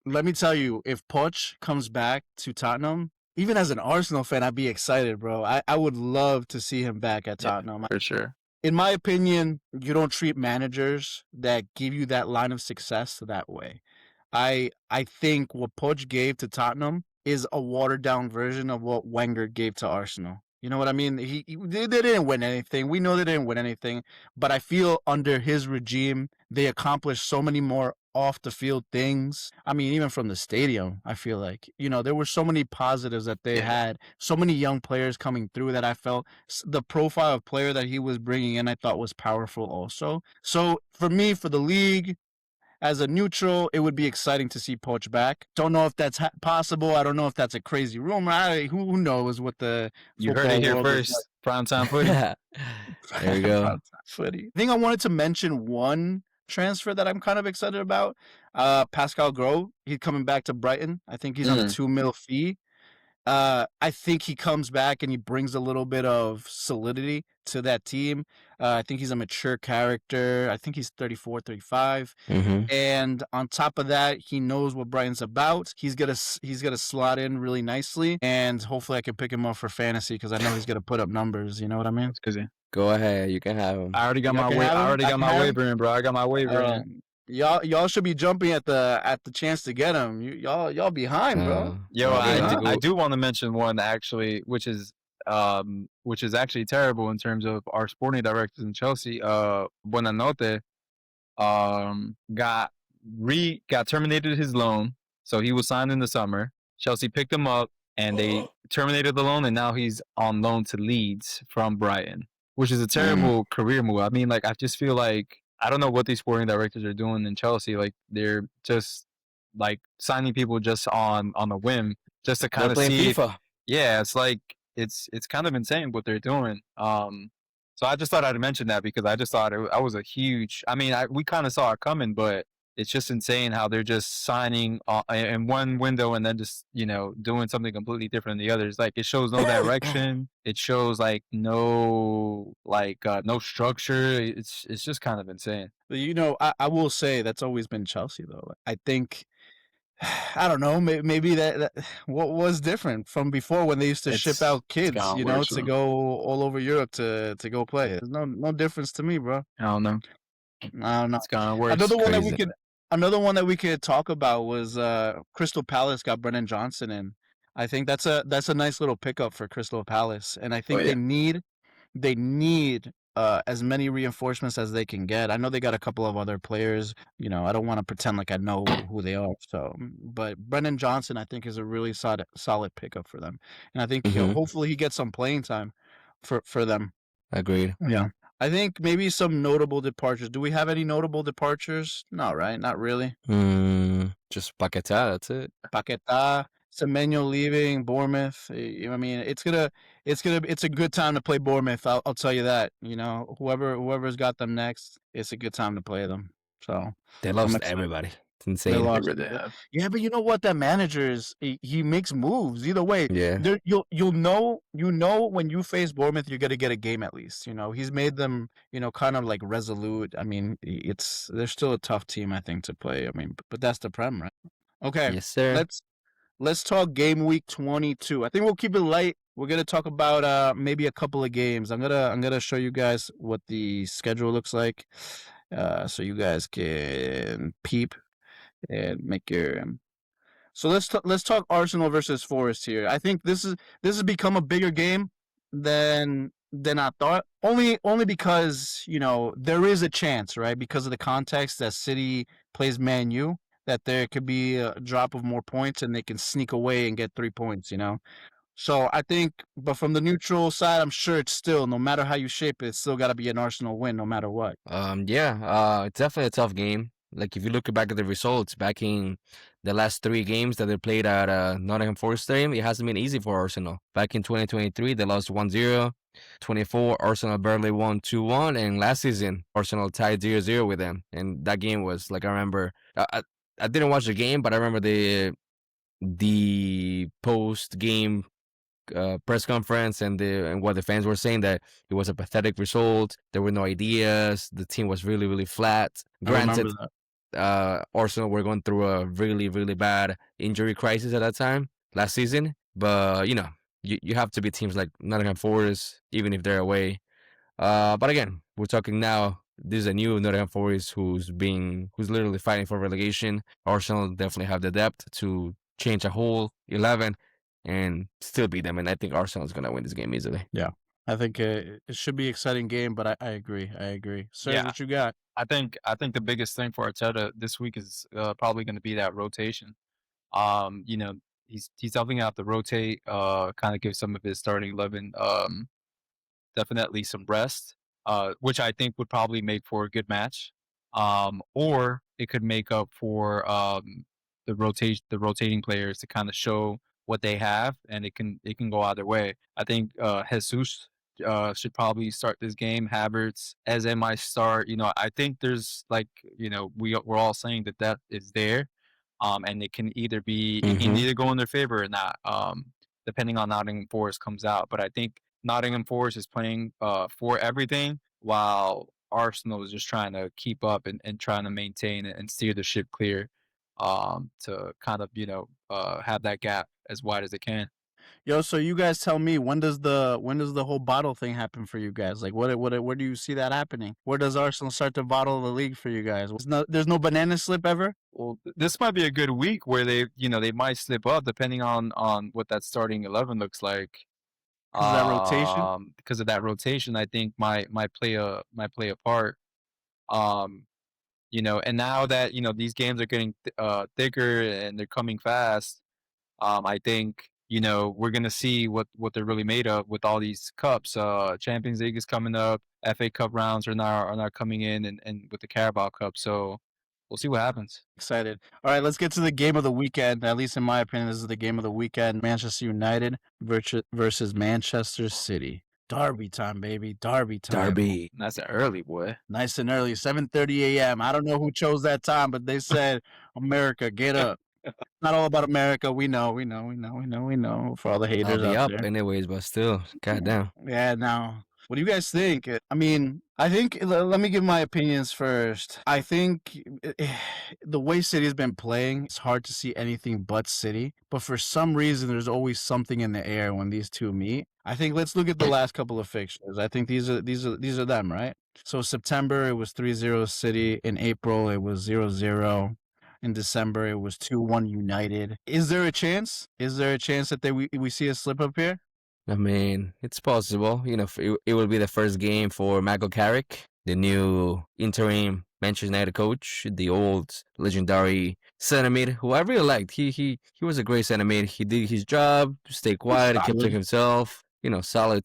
Speaker 1: Let me tell you, if Poch comes back to Tottenham, even as an Arsenal fan, I'd be excited, bro. I would love to see him back at Tottenham.
Speaker 2: For sure.
Speaker 1: In my opinion, you don't treat managers that give you that line of success that way. I think what Poch gave to Tottenham is a watered down version of what Wenger gave to Arsenal. You know what I mean? They didn't win anything. We know they didn't win anything, but I feel under his regime, they accomplished so many more off the field things. I mean, even from the stadium, I feel like, there were so many positives that they had, so many young players coming through that I felt the profile of player that he was bringing in, I thought was powerful also. So for me, for the league, as a neutral, it would be exciting to see Poch back. Don't know if that's possible. I don't know if that's a crazy rumor. Who knows what the
Speaker 2: You heard it here first. Primetime footy.
Speaker 3: There you go.
Speaker 1: Footy. I think I wanted to mention one transfer that I'm kind of excited about. Pascal Gross. He's coming back to Brighton. I think he's on a $2 million fee. I think he comes back and he brings a little bit of solidity to that team. I think he's a mature character. I think he's 34, 35. And on top of that, he knows what Brighton's about. He's gonna slot in really nicely, and hopefully I can pick him up for fantasy because I know he's gonna put up numbers. You know what I mean?
Speaker 2: That's crazy.
Speaker 3: Go ahead, you can have him.
Speaker 2: I already got my waiver in, bro. I got my waiver in.
Speaker 1: Y'all should be jumping at the chance to get him. Y'all behind, bro.
Speaker 2: Yo, I do want to mention one actually, which is actually terrible in terms of our sporting directors in Chelsea. Buonanotte got terminated his loan, so he was signed in the summer. Chelsea picked him up and they terminated the loan, and now he's on loan to Leeds from Brighton, which is a terrible career move. I mean, like I just feel like I don't know what these sporting directors are doing in Chelsea. Like they're just like signing people just on a whim, just to kind of see.
Speaker 3: FIFA.
Speaker 2: Yeah, it's like it's kind of insane what they're doing. So I just thought I'd mention that because I just thought I was a huge. I mean, we kind of saw it coming, but it's just insane how they're just signing in one window and then just doing something completely different than the others. Like it shows no direction. It shows like no structure. It's just kind of insane.
Speaker 1: I will say that's always been Chelsea though. I think I don't know. Maybe that what was different from before when they used to ship out
Speaker 2: It's
Speaker 1: kids,
Speaker 2: gotten worse.
Speaker 1: to go all over Europe to go play. There's no difference to me, bro.
Speaker 2: I don't know.
Speaker 1: I don't know.
Speaker 2: It's gotten worse.
Speaker 3: Crazy.
Speaker 1: Another one that we could talk about was Crystal Palace got Brennan Johnson in. I think that's a nice little pickup for Crystal Palace, and I think
Speaker 2: yeah.
Speaker 1: they need as many reinforcements as they can get. I know they got a couple of other players. I don't want to pretend like I know who they are. So, but Brennan Johnson, I think, is a really solid pickup for them, and I think hopefully he gets some playing time for them.
Speaker 3: Agreed.
Speaker 1: Yeah. I think maybe some notable departures. Do we have any notable departures? No, right? Not really.
Speaker 3: Just Paquetá, that's it.
Speaker 1: Paquetá, Semenyo leaving Bournemouth. I mean, it's a good time to play Bournemouth. I'll tell you that. Whoever's got them next, it's a good time to play them. So
Speaker 3: They lost everybody. It's
Speaker 1: they
Speaker 3: insane.
Speaker 1: lost.
Speaker 2: They really have.
Speaker 1: Yeah, but you know what? That manager is he makes moves either way.
Speaker 3: Yeah.
Speaker 1: You'll know when you face Bournemouth, you're gonna get a game at least. He's made them kind of like resolute. I mean, they're still a tough team I think to play. I mean, but that's the Prem, right? Okay,
Speaker 3: Yes, sir.
Speaker 1: let's talk game week 22. I think we'll keep it light. We're gonna talk about maybe a couple of games. I'm gonna show you guys what the schedule looks like, so you guys can peep and make your. So let's talk Arsenal versus Forest here. I think this has become a bigger game than I thought. Only because there is a chance, right? Because of the context that City plays Man U, that there could be a drop of more points and they can sneak away and get 3 points. So I think, but from the neutral side, I'm sure it's still, no matter how you shape it, it's still got to be an Arsenal win, no matter what.
Speaker 3: It's definitely a tough game. Like if you look back at the results back in the last 3 games that they played at Nottingham Forest Stadium, it hasn't been easy for Arsenal. Back in 2023, they lost 1-0. 24, Arsenal barely won 2-1, and last season Arsenal tied 0-0 with them. And that game was like, I remember, I didn't watch the game, but I remember the post game press conference and what the fans were saying, that it was a pathetic result. There were no ideas. The team was really, really flat. Granted, Arsenal were going through a really, really bad injury crisis at that time last season. But you have to beat teams like Nottingham Forest, even if they're away. But again, we're talking now. This is a new Nottingham Forest who's literally fighting for relegation. Arsenal definitely have the depth to change a whole 11 and still beat them. And I think Arsenal is going to win this game easily.
Speaker 1: Yeah. I think it should be an exciting game, but I agree. Sir, what you got?
Speaker 2: I think the biggest thing for Arteta this week is probably going to be that rotation. He's definitely gonna have to rotate, kind of give some of his starting 11 definitely some rest, which I think would probably make for a good match. Or it could make up for the rotating players to kind of show what they have, and it can go either way. I think Jesus should probably start this game. Havertz, as might start. I think there's we're all saying that is there. And it can either go in their favor or not, depending on Nottingham Forest comes out. But I think Nottingham Forest is playing for everything, while Arsenal is just trying to keep up and trying to maintain and steer the ship clear, to kind of have that gap as wide as it can.
Speaker 1: Yo, so you guys tell me, when does the whole bottle thing happen for you guys? Like, where do you see that happening? Where does Arsenal start to bottle the league for you guys? There's no banana slip ever?
Speaker 2: Well, this might be a good week where they might slip up depending on what that starting 11 looks like.
Speaker 1: Because of that rotation?
Speaker 2: Because of that rotation, I think might play a part. And now that these games are getting thicker and they're coming fast, I think we're gonna see what they're really made of with all these cups. Champions League is coming up. FA Cup rounds are now coming in, and with the Carabao Cup. So we'll see what happens.
Speaker 1: Excited. All right, let's get to the game of the weekend. At least in my opinion, this is the game of the weekend. Manchester United versus Manchester City. Derby time, baby. Derby time.
Speaker 3: Derby.
Speaker 2: That's an early boy.
Speaker 1: Nice and early, 7:30 a.m. I don't know who chose that time, but they said, America, get up. Not all about America. We know. For all the
Speaker 3: I'll
Speaker 1: haters
Speaker 3: be
Speaker 1: out
Speaker 3: up
Speaker 1: there.
Speaker 3: anyways, but still, goddamn.
Speaker 1: Yeah, now, what do you guys think? I mean, I think, let me give my opinions first. I think the way City's been playing, it's hard to see anything but City. But for some reason, there's always something in the air when these two meet. I think let's look at the last couple of fixtures. I think these are them, right? So September it was 3-0 City. In April it was 0-0. In December it was 2-1 United. Is there a chance? Is there a chance that we see a slip up here?
Speaker 3: I mean, it's possible. You know, it will be the first game for Michael Carrick, the new interim Manchester United coach, the old legendary center mid, who I really liked. He was a great center mid. He did his job, stay quiet, and kept to
Speaker 1: Solid.
Speaker 3: himself. You know, solid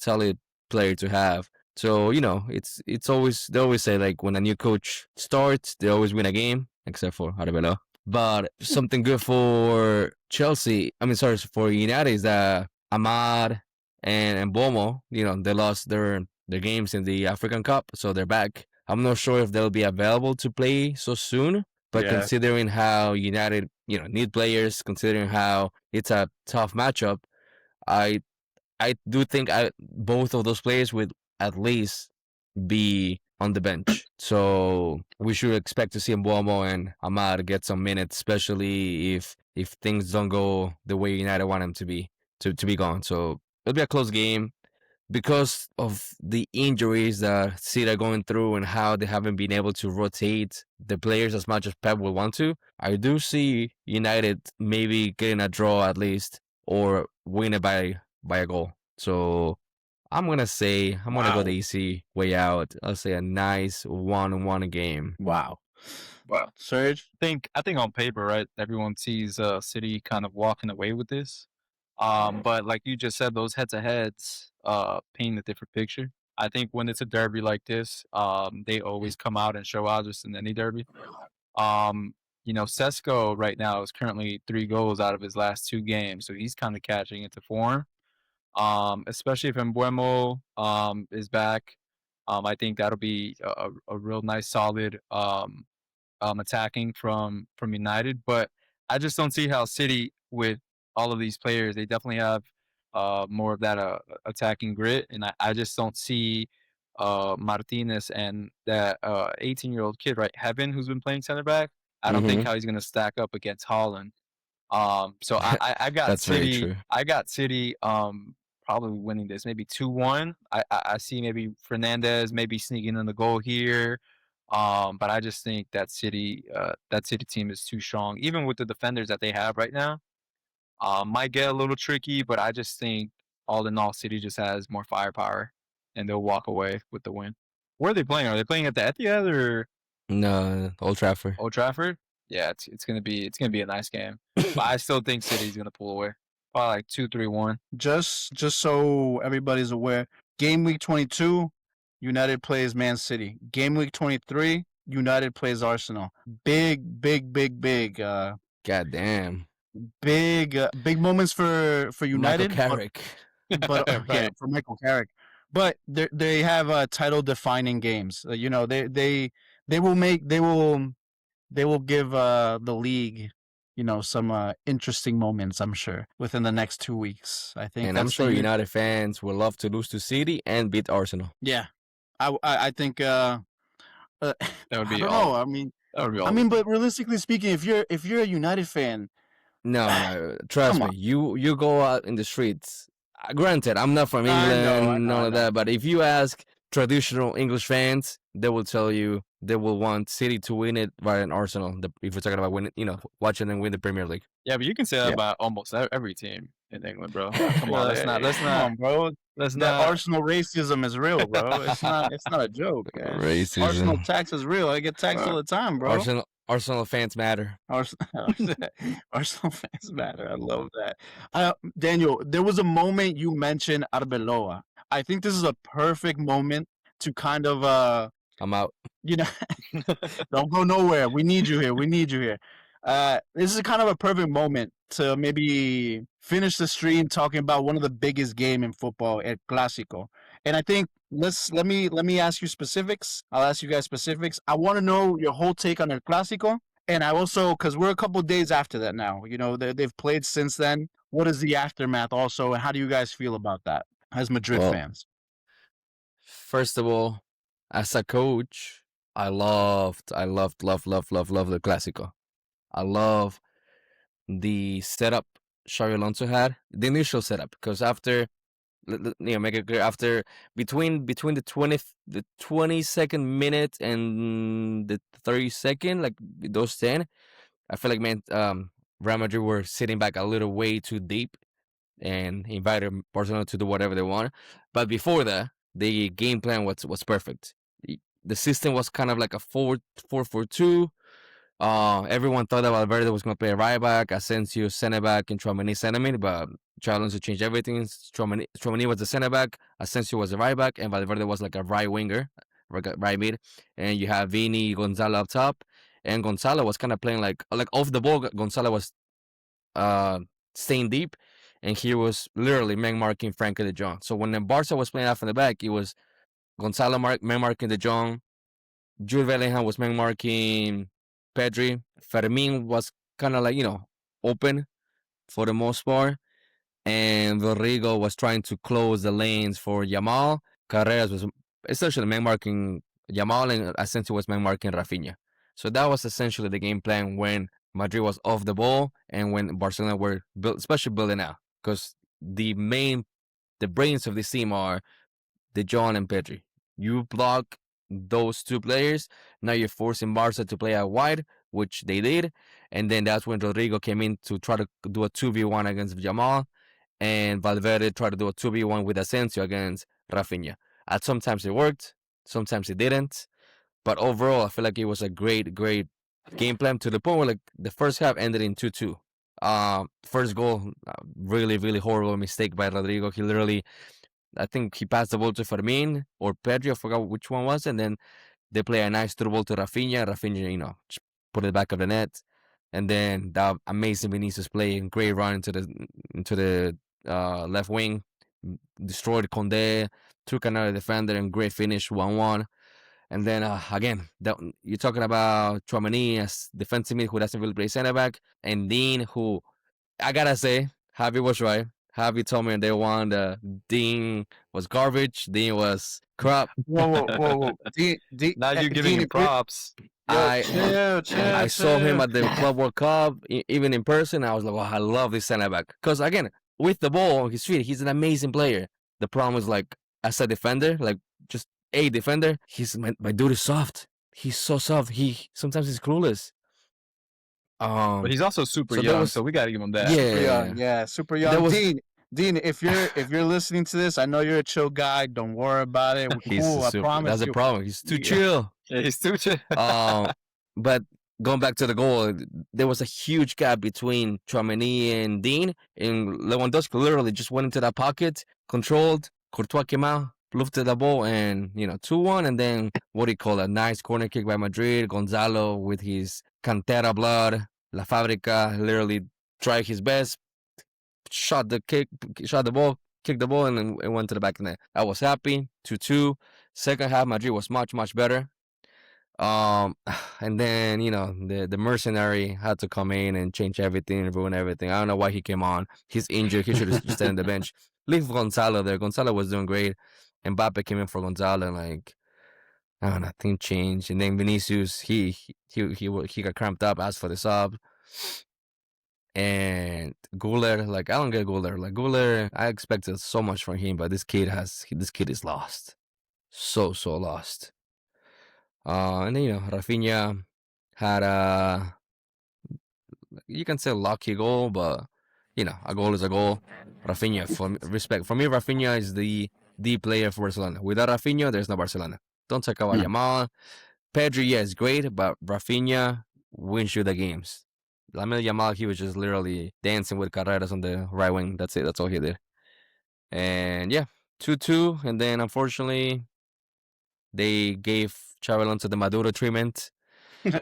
Speaker 3: player to have. So, you know, it's always, they always say, like, when a new coach starts, they always win a game, except for Arabella. But something good for Chelsea, I mean, sorry, for United is that Ahmad and Bomo, you know, they lost their games in the African Cup, so they're back. I'm not sure if they'll be available to play so soon, but
Speaker 1: Yeah.
Speaker 3: considering how United, you know, need players, considering how it's a tough matchup, I do think both of those players would at least be on the bench. So we should expect to see Mbomo and Ahmad get some minutes, especially if things don't go the way United want them to be gone. So it'll be a close game because of the injuries that City are going through and how they haven't been able to rotate the players as much as Pep would want to. I do see United maybe getting a draw at least or win it by a goal. So I'm gonna go the easy way out. I'll say a nice 1-1 game.
Speaker 1: Wow.
Speaker 2: Wow.
Speaker 1: Serge?
Speaker 2: I think on paper, right, everyone sees City kind of walking away with this. But like you just said, those head-to-heads paint a different picture. I think when it's a derby like this, they always come out and show out just in any derby. You know, Sesko right now is currently 3 goals out of his last 2 games, so he's kind of catching into form. Especially if Mbuemo is back, I think that'll be a real nice, solid attacking from United. But I just don't see how City, with all of these players, they definitely have more of that attacking grit, and I just don't see Martinez and that 18-year-old kid, right, Heaven, who's been playing center back. I don't think how he's going to stack up against Holland. So I got
Speaker 3: That's very
Speaker 2: City.
Speaker 3: true.
Speaker 2: I got City probably winning this, maybe 2-1. I see maybe Fernandez maybe sneaking in the goal here. But I just think that City team is too strong, even with the defenders that they have right now. Might get a little tricky, but I just think all in all, City just has more firepower, and they'll walk away with the win. Where are they playing? Are they playing at the Etihad or
Speaker 3: No, Old Trafford.
Speaker 2: Old Trafford? Yeah, it's gonna be a nice game. But I still think City's gonna pull away. Probably like 2-3-1.
Speaker 1: Just so everybody's aware, game week 22, United plays Man City. Game week 23, United plays Arsenal. Big
Speaker 3: Goddamn.
Speaker 1: big moments for United.
Speaker 3: Michael Carrick.
Speaker 1: But yeah,
Speaker 2: Right.
Speaker 1: for Michael Carrick. But they have title defining games. You know, they will give the league, you know, some interesting moments, I'm sure, within the next 2 weeks. I think
Speaker 3: And I'm
Speaker 1: that's
Speaker 3: sure
Speaker 1: the
Speaker 3: United fans would love to lose to City and beat Arsenal.
Speaker 1: yeah. I think
Speaker 2: That would
Speaker 1: I
Speaker 2: be
Speaker 1: don't
Speaker 2: all.
Speaker 1: know. I mean,
Speaker 2: That would be all.
Speaker 1: but realistically speaking, if you're a United fan,
Speaker 3: No, trust
Speaker 1: Come
Speaker 3: me. You go out in the streets. Granted, I'm not from England,
Speaker 1: I
Speaker 3: none
Speaker 1: know.
Speaker 3: of that. But if you ask traditional English fans, they will tell you they will want City to win it rather than Arsenal. If we're talking about winning, you know, watching them win the Premier League.
Speaker 2: Yeah, but you can say that
Speaker 1: Yeah.
Speaker 2: about almost every team in England, bro. Come on, let's not
Speaker 1: Come on, bro.
Speaker 2: let's
Speaker 1: That
Speaker 2: not.
Speaker 1: Arsenal racism is real, bro. It's not a joke. Man. Arsenal
Speaker 3: Racism.
Speaker 1: tax is real. I get taxed all the time, bro.
Speaker 3: Arsenal fans matter.
Speaker 1: Arsenal fans matter. I love that. Daniel, there was a moment you mentioned Arbeloa. I think this is a perfect moment to kind of
Speaker 3: I'm out.
Speaker 1: you know, don't go nowhere. We need you here. This is kind of a perfect moment to maybe finish the stream talking about one of the biggest game in football, El Clásico. And I think let me ask you specifics. I'll ask you guys specifics. I want to know your whole take on El Clásico. And I also, because we're a couple days after that now, they've played since then. What is the aftermath also, and how do you guys feel about that as Madrid
Speaker 3: Well,
Speaker 1: fans?
Speaker 3: first of all, as a coach, I love the Clásico. I love the setup Xabi Alonso had, the initial setup, because after, make it clear, after between the 22nd minute and the 32nd, like those 10, I feel like, man, Real Madrid were sitting back a little way too deep and invited Barcelona to do whatever they want. But before that, the game plan was perfect. The system was kind of like a 4-4-2. Everyone thought that Valverde was going to play a right back, Asensio center back, and Tchouaméni center mid, but Xabi Alonso changed everything. Tchouaméni was the center back, Asensio was the right back, and Valverde was like a right winger, right mid. And you have Vini, Gonzalo up top, and Gonzalo was kind of playing like off the ball. Gonzalo was staying deep, and he was literally man marking Frankie de Jong. So when the Barca was playing out from the back, it was Gonzalo man marking de Jong, Jude Bellingham was man marking Pedri. Fermin was kind of like, open for the most part. And Rodrigo was trying to close the lanes for Yamal. Carreras was essentially man marking Yamal, and Asensio was man marking Rafinha. So that was essentially the game plan when Madrid was off the ball and when Barcelona were especially building out. Because the brains of this team are De Jong and Pedri. You block those two players, now you're forcing Barca to play out wide, which they did, and then that's when Rodrigo came in to try to do a 2v1 against Jamal, and Valverde tried to do a 2v1 with Asensio against Rafinha. Sometimes it worked, sometimes it didn't, but overall, I feel like it was a great game plan to the point where like the first half ended in 2-2. First goal, really horrible mistake by Rodrigo. He literally, I think he passed the ball to Fermin or Pedri, I forgot which one was, and then they play a nice through ball to Rafinha. Rafinha, just put it back of the net, and then that amazing Vinicius play and great run into the left wing, destroyed Condé, took another defender, and great finish 1-1. And then again, you're talking about Tchouaméni as defensive mid who doesn't really play center back, and Dean, who I gotta say, Javi was right. Javi told me on day one that Dean was garbage. Dean was crap.
Speaker 1: Whoa.
Speaker 2: Now you're giving him props.
Speaker 3: I saw him at the Club World Cup, even in person. I was like, wow, I love this center back. Because again, with the ball on his feet, he's an amazing player. The problem is like, as a defender, like just a defender, my dude is soft. He's so soft. Sometimes he's clueless.
Speaker 2: But he's also super young, so we gotta give him that.
Speaker 1: Super young. Dean, if you're listening to this, I know you're a chill guy. Don't worry about it. I promise.
Speaker 3: That's the problem. He's too chill.
Speaker 2: Yeah, he's too chill.
Speaker 3: But going back to the goal, there was a huge gap between Tchouaméni and Dean, and Lewandowski literally just went into that pocket, controlled. Courtois came out, lifted the ball, and 2-1. And then what do you call it? A nice corner kick by Madrid. Gonzalo with his Cantera blood, La Fábrica, literally tried his best, shot the ball, kicked the ball, and then it went to the back of the net. I was happy. 2-2. Second half, Madrid was much better. And then the mercenary had to come in and change everything, ruin everything. I don't know why he came on. He's injured. He should have stayed on the bench. Leave Gonzalo there. Gonzalo was doing great. Mbappe came in for Gonzalo, and like, I don't know, thing changed. And then Vinicius, he got cramped up, asked for the sub. And Guller, like, I don't get Guller. Like, Guller, I expected so much from him, but this kid is lost. So lost. And then, Rafinha had a, you can say lucky goal, but, a goal is a goal. Rafinha, for me, Rafinha is the player for Barcelona. Without Rafinha, there's no Barcelona. Don't talk about Yamal. Pedri, yes, great, but Rafinha wins you the games. Lamine Yamal, he was just literally dancing with Carreras on the right wing. That's it. That's all he did. And yeah, 2-2. And then, unfortunately, they gave Xabi Alonso the Maduro treatment.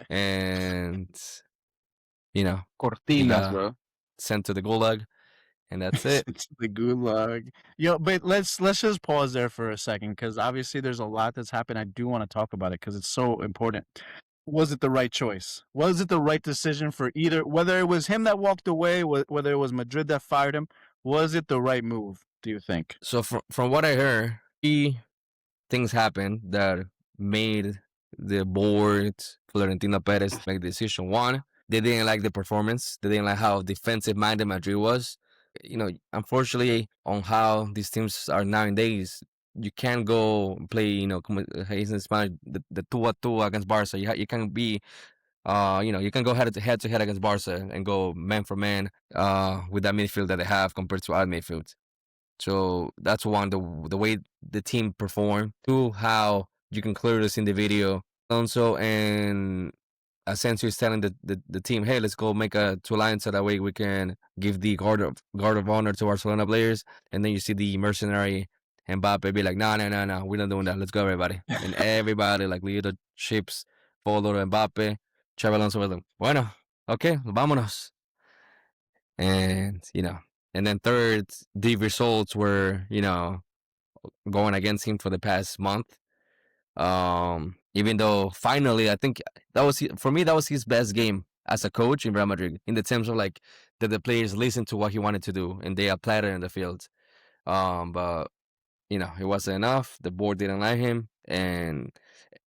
Speaker 3: And,
Speaker 2: Cortinas, bro.
Speaker 3: Sent to the gulag. and that's it.
Speaker 1: It's the gulag. Yo, but let's just pause there for a second because obviously there's a lot that's happened. I do want to talk about it because it's so important. Was it the right choice? Was it the right decision for either, whether it was him that walked away, whether it was Madrid that fired him? Was it the right move, do you think?
Speaker 3: So from what I heard, things happened that made the board, Florentino Perez, make the decision. One, they didn't like the performance. They didn't like how defensive minded Madrid was. You know, unfortunately, on how these teams are nowadays, you can't go play, you know, como in Spanish, the two a two against Barca. You can be, you know, you can go head to head against Barca and go man for man with that midfield that they have compared to our midfield. So that's one, the way the team performed. Two, how you can clearly see in the video. Alonso and Asensio is telling the team, hey, let's go make a two lines so that way we can give the guard of honor to Barcelona players. And then you see the mercenary Mbappe be like, no, we're not doing that. Let's go, everybody. And everybody, like little ships, follow Mbappe. Xabi Alonso was like, bueno, okay, vámonos. And, you know, and then third, the results were, you know, going against him for the past month. Even though finally, I think that was, for me, that was his best game as a coach in Real Madrid, in the terms of like that the players listened to what he wanted to do and they applied it in the field. But you know, it wasn't enough. The board didn't like him, and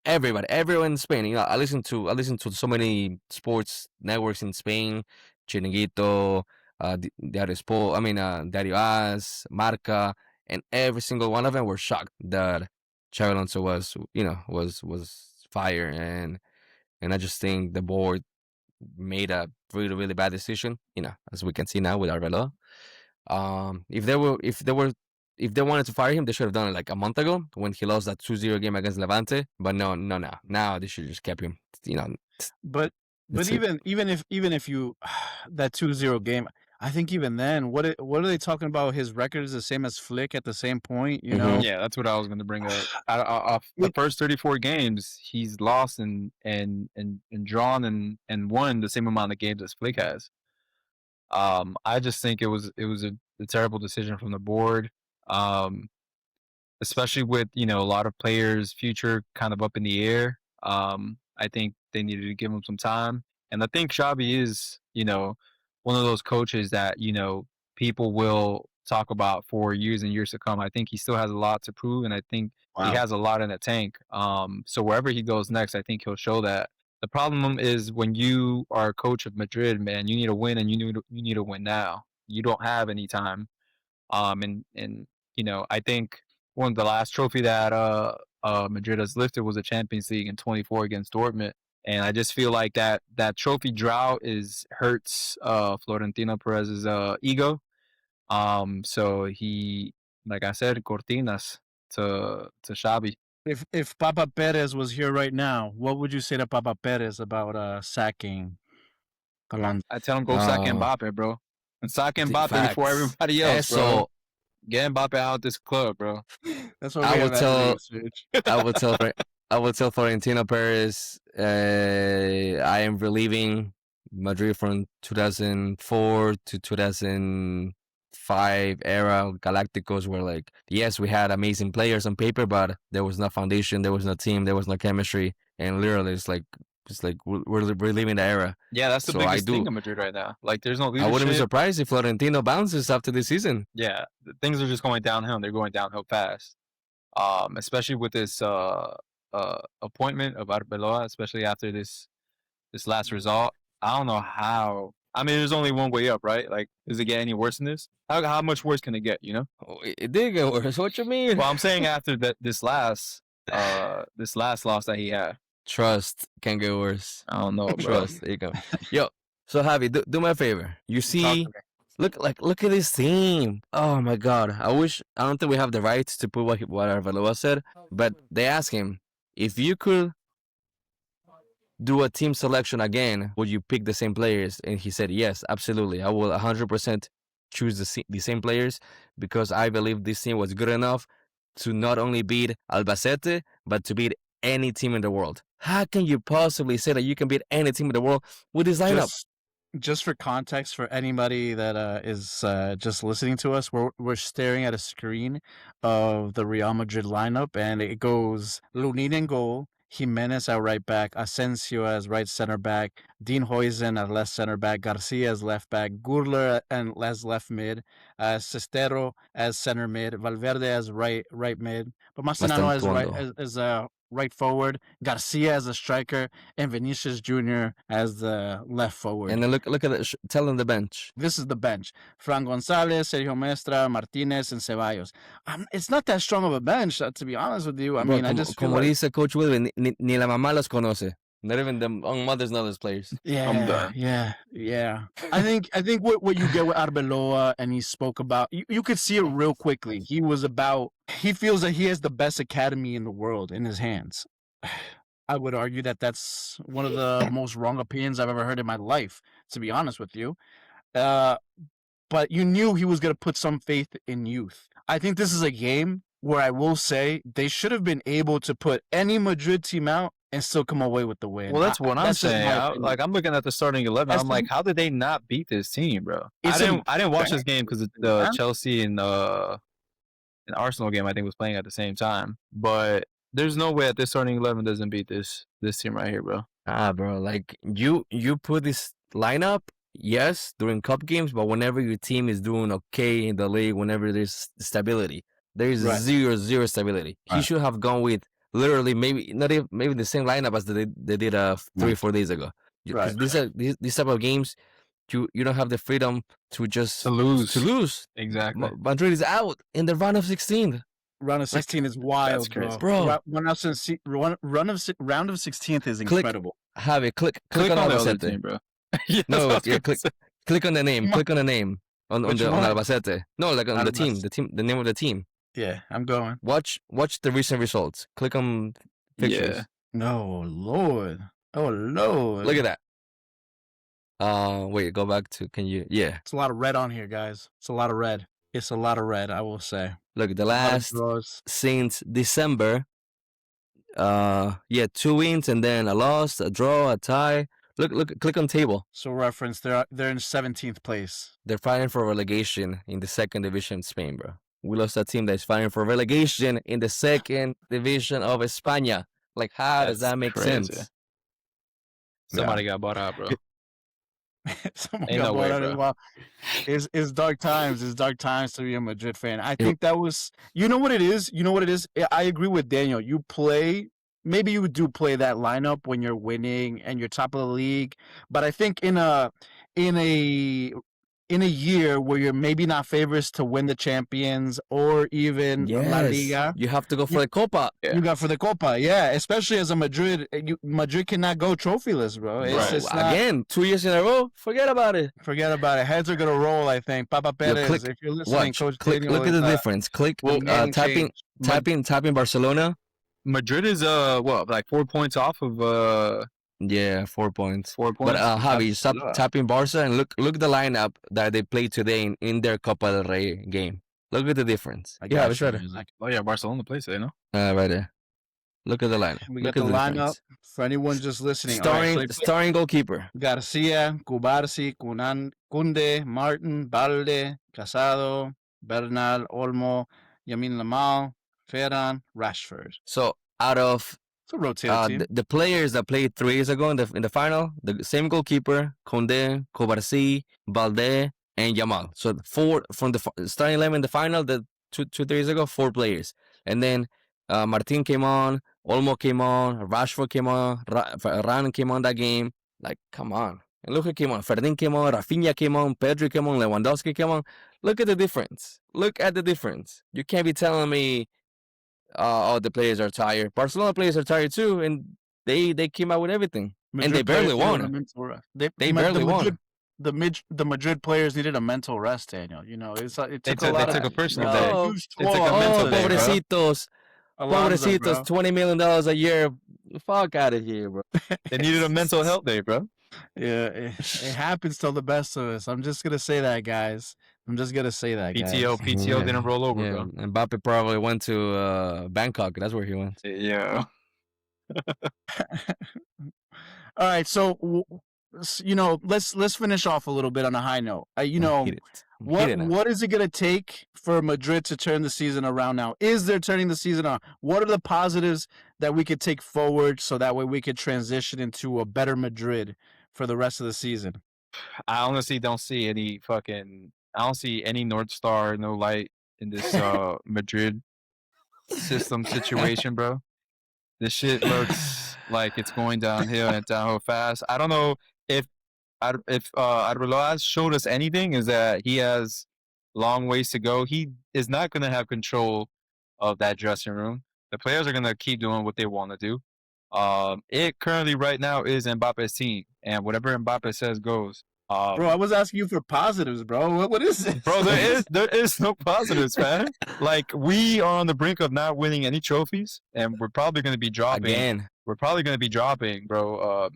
Speaker 3: everyone in Spain. You know, I listen to so many sports networks in Spain, Chiringuito, Diario Sport. I mean, Diario AS, Marca, and every single one of them were shocked that Xabi Alonso was, you know, was fired, and I just think the board made a really bad decision. You know, as we can see now with Arbeloa. If they wanted to fire him, they should have done it like a month ago when he lost that 2-0 game against Levante. But no. Now they should just kept him. You know.
Speaker 1: But even if you that 2-0 game, I think even then, what are they talking about? His record is the same as Flick at the same point, you know.
Speaker 2: Yeah, that's what I was going to bring up. Off the first 34 games, he's lost and drawn and won the same amount of games as Flick has. I just think it was a terrible decision from the board. Especially with, you know, a lot of players' future kind of up in the air. I think they needed to give him some time. And I think Xabi is, you know, one of those coaches that, you know, people will talk about for years and years to come. I think he still has a lot to prove, and I think he has a lot in the tank. So wherever he goes next, I think he'll show that. The problem is when you are a coach of Madrid, man, you need to win, and you need to win now. You don't have any time. And you know, I think one of the last trophy that Madrid has lifted was a Champions League in 24 against Dortmund, and I just feel like that trophy drought hurts Florentino Perez's ego. So he, like I said, cortinas to Xabi.
Speaker 1: If Papa Perez was here right now, what would you say to Papa Perez about sacking Alonso?
Speaker 2: I tell him go sack Mbappe, bro, and sack Mbappe before everybody else, bro.
Speaker 3: So,
Speaker 2: get Mbappe out this club, bro.
Speaker 1: That's what
Speaker 3: I will tell Florentino Perez, I am relieving Madrid from 2004 to 2005 era. Galacticos were like, yes, we had amazing players on paper, but there was no foundation, there was no team, there was no chemistry, and literally it's like we're reliving the era.
Speaker 2: Yeah, that's the biggest thing in Madrid right now. Like, there's no leadership.
Speaker 3: I wouldn't be surprised if Florentino bounces after this season.
Speaker 2: Yeah, things are just going downhill. They're going downhill fast. Especially with this appointment of Arbeloa, especially after this last result. I don't know how. I mean, there's only one way up, right? Like, does it get any worse than this? How much worse can it get? You know?
Speaker 3: Oh, it did get worse. What you mean?
Speaker 2: Well, I'm saying after this last loss that he had.
Speaker 3: Trust can get worse.
Speaker 2: I don't know, bro.
Speaker 3: Trust. There you go. Yo, so Javi, do me a favor. You see, look at this team. Oh my God. I don't think we have the rights to put what Arbeloa said, but they asked him, if you could do a team selection again, would you pick the same players? And he said, yes, absolutely. I will 100% choose the same players because I believe this team was good enough to not only beat Albacete, but to beat any team in the world. How can you possibly say that you can beat any team in the world with this lineup?
Speaker 1: just for context for anybody that is just listening to us, we're staring at a screen of the Real Madrid lineup, and it goes Lunin in goal, Jimenez at right back, Asensio as right center back, Dean Huijsen as left center back, Garcia as left back, Gurler as left mid, Sestero as center mid, Valverde as right mid, but Mascherano as right forward, Garcia as a striker, and Vinicius Jr. as the left forward.
Speaker 3: And then look at it. Tell them the bench.
Speaker 1: This is the bench. Fran Gonzalez, Sergio Mestra, Martinez, and Ceballos. It's not that strong of a bench, to be honest with you. I mean, I just feel
Speaker 3: como
Speaker 1: like...
Speaker 3: dice Coach William, ni la mamá los conoce. Not even the mothers know those players.
Speaker 1: Yeah, yeah. I think what you get with Arbeloa, and he spoke about, you could see it real quickly. He feels that he has the best academy in the world in his hands. I would argue that that's one of the most wrong opinions I've ever heard in my life, to be honest with you. But you knew he was going to put some faith in youth. I think this is a game where I will say they should have been able to put any Madrid team out and still come away with the win.
Speaker 2: Well, that's what I'm saying.
Speaker 1: I'm
Speaker 2: looking at the starting 11. I'm like, how did they not beat this team, bro? I didn't watch this game because the Chelsea and Arsenal game I think was playing at the same time. But there's no way that this starting 11 doesn't beat this team right here, bro.
Speaker 3: Bro, like you put this lineup, yes, during cup games, but whenever your team is doing okay in the league, whenever there's stability, there's zero stability. He should have gone with literally maybe the same lineup as they did 3 or 4 days ago.
Speaker 1: Right.
Speaker 3: These type of games, you don't have the freedom to just
Speaker 2: lose. Exactly.
Speaker 3: Madrid is out in the round of 16.
Speaker 1: Round of 16 is wild, bro. Round of 16th is incredible.
Speaker 3: Have it. Click on Albacete,
Speaker 2: bro.
Speaker 3: Click on the name. Click on the name on Albacete. No, like on the team. The name of the team.
Speaker 1: Yeah, I'm going.
Speaker 3: Watch the recent results. Click on pictures.
Speaker 1: Yeah. No, Lord. Oh, Lord.
Speaker 3: Look at that. Wait, go back to, can you, yeah.
Speaker 1: It's a lot of red on here, guys. It's a lot of red. I will say.
Speaker 3: Look, the last, since December, 2 wins and then a loss, a draw, a tie. Look, click on table.
Speaker 1: So reference, they're in 17th place.
Speaker 3: They're fighting for relegation in the 2nd division of Spain, bro. We lost a team that's fighting for relegation in the 2nd division of España. Like, how does that make sense?
Speaker 2: Somebody got bought out, bro.
Speaker 1: Someone got bought out. Well, it's dark times. It's dark times to be a Madrid fan. I think that was, you know what it is? I agree with Daniel. Maybe you do play that lineup when you're winning and you're top of the league. But I think in a year where you're maybe not favorites to win the Champions or even La Liga,
Speaker 3: you have to go for the Copa.
Speaker 1: You got for the Copa, yeah. Especially as a Madrid, Madrid cannot go trophyless, bro. It's not,
Speaker 3: again, 2 years in a row. Forget about it.
Speaker 1: Heads are gonna roll. I think Papa Perez. If you're listening, Coach Daniel,
Speaker 3: look at the difference. Click. Typing Barcelona.
Speaker 2: Madrid is like 4 points off of
Speaker 3: 4 points.
Speaker 2: 4 points.
Speaker 3: But Javi, stop tapping Barca and look the lineup that they played today in their Copa del Rey game. Look at the difference.
Speaker 2: It's right. Oh yeah, Barcelona plays today, no?
Speaker 3: Right there. Look at the lineup.
Speaker 1: We got the lineup for anyone just listening.
Speaker 3: Starring goalkeeper:
Speaker 1: Garcia, Cubarsi, Kunde, Martin, Balde, Casado, Bernal, Olmo, Yamin Lamal, Ferran, Rashford.
Speaker 3: So out of the players that played 3 years ago in the final, the same goalkeeper: Kunde, Cubarsi, Balde, and Yamal. So 4 from the starting 11 in the final. The 2-3 years ago, 4 players, and then Martin came on, Olmo came on, Rashford came on, RANT came on that game. Like, come on. And look who came on. Ferdinand came on, Rafinha came on, Pedri came on, Lewandowski came on. Look at the difference. You can't be telling me, the players are tired. Barcelona players are tired too, and they came out with everything. And they barely won. They barely won.
Speaker 1: The Madrid players needed a mental rest, Daniel. It took a
Speaker 2: personal day.
Speaker 1: They took a mental day,
Speaker 3: pobrecitos. Pobrecitos, $20 million a year. Fuck out of here, bro.
Speaker 2: They needed a mental health day, bro.
Speaker 1: Yeah, it happens to the best of us. I'm just gonna say that, guys.
Speaker 2: PTO didn't roll over, bro.
Speaker 3: And Mbappe probably went to Bangkok. That's where he went.
Speaker 2: Yeah.
Speaker 1: All right, so let's finish off a little bit on a high note.
Speaker 3: I'm heated now.
Speaker 1: What is it gonna take for Madrid to turn the season around now? Is there turning the season on? What are the positives that we could take forward so that way we could transition into a better Madrid for the rest of the season?
Speaker 2: I honestly don't see any fucking. I don't see any North Star, no light in this Madrid system situation, bro. This shit looks like it's going downhill and downhill fast. I don't know if Arbeloa showed us anything. Is that he has long ways to go. He is not going to have control of that dressing room. The players are going to keep doing what they want to do. It currently right now is Mbappe's team, and whatever Mbappe says goes.
Speaker 1: Bro, I was asking you for positives, bro. What is this?
Speaker 2: Bro, there is no positives, man. Like, we are on the brink of not winning any trophies, and we're probably going to be dropping.
Speaker 3: Again.
Speaker 2: We're probably going to be dropping, bro,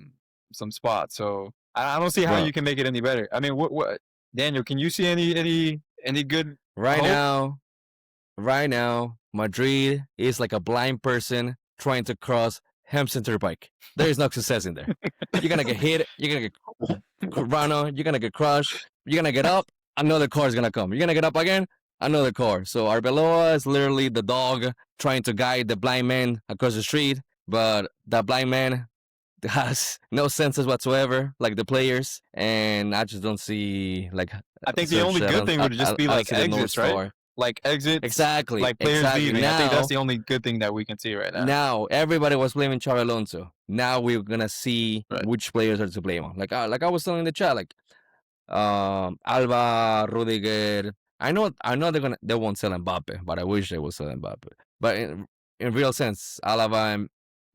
Speaker 2: some spots. So I don't see how you can make it any better. I mean, what Daniel? Can you see any good
Speaker 3: Right
Speaker 2: hope?
Speaker 3: now, Madrid is like a blind person trying to cross Hampton Turnpike. There is no success in there. You're gonna get hit. You're gonna get run on. You're gonna get crushed. You're gonna get up. Another car is gonna come. You're gonna get up again. Another car. So Arbeloa is literally the dog trying to guide the blind man across the street, but that blind man has no senses whatsoever, like the players, and I just don't see like.
Speaker 2: I think the only good thing would just be like exits, right? Like exits,
Speaker 3: exactly,
Speaker 2: like players leaving.
Speaker 3: Now,
Speaker 2: I think that's the only good thing that we can see right now.
Speaker 3: Now everybody was blaming Xabi Alonso. Now we're gonna see which players are to blame on. Like I was telling in the chat, like Alba, Rudiger. I know they won't sell Mbappe, but I wish they would sell Mbappe. But in real sense, Alaba,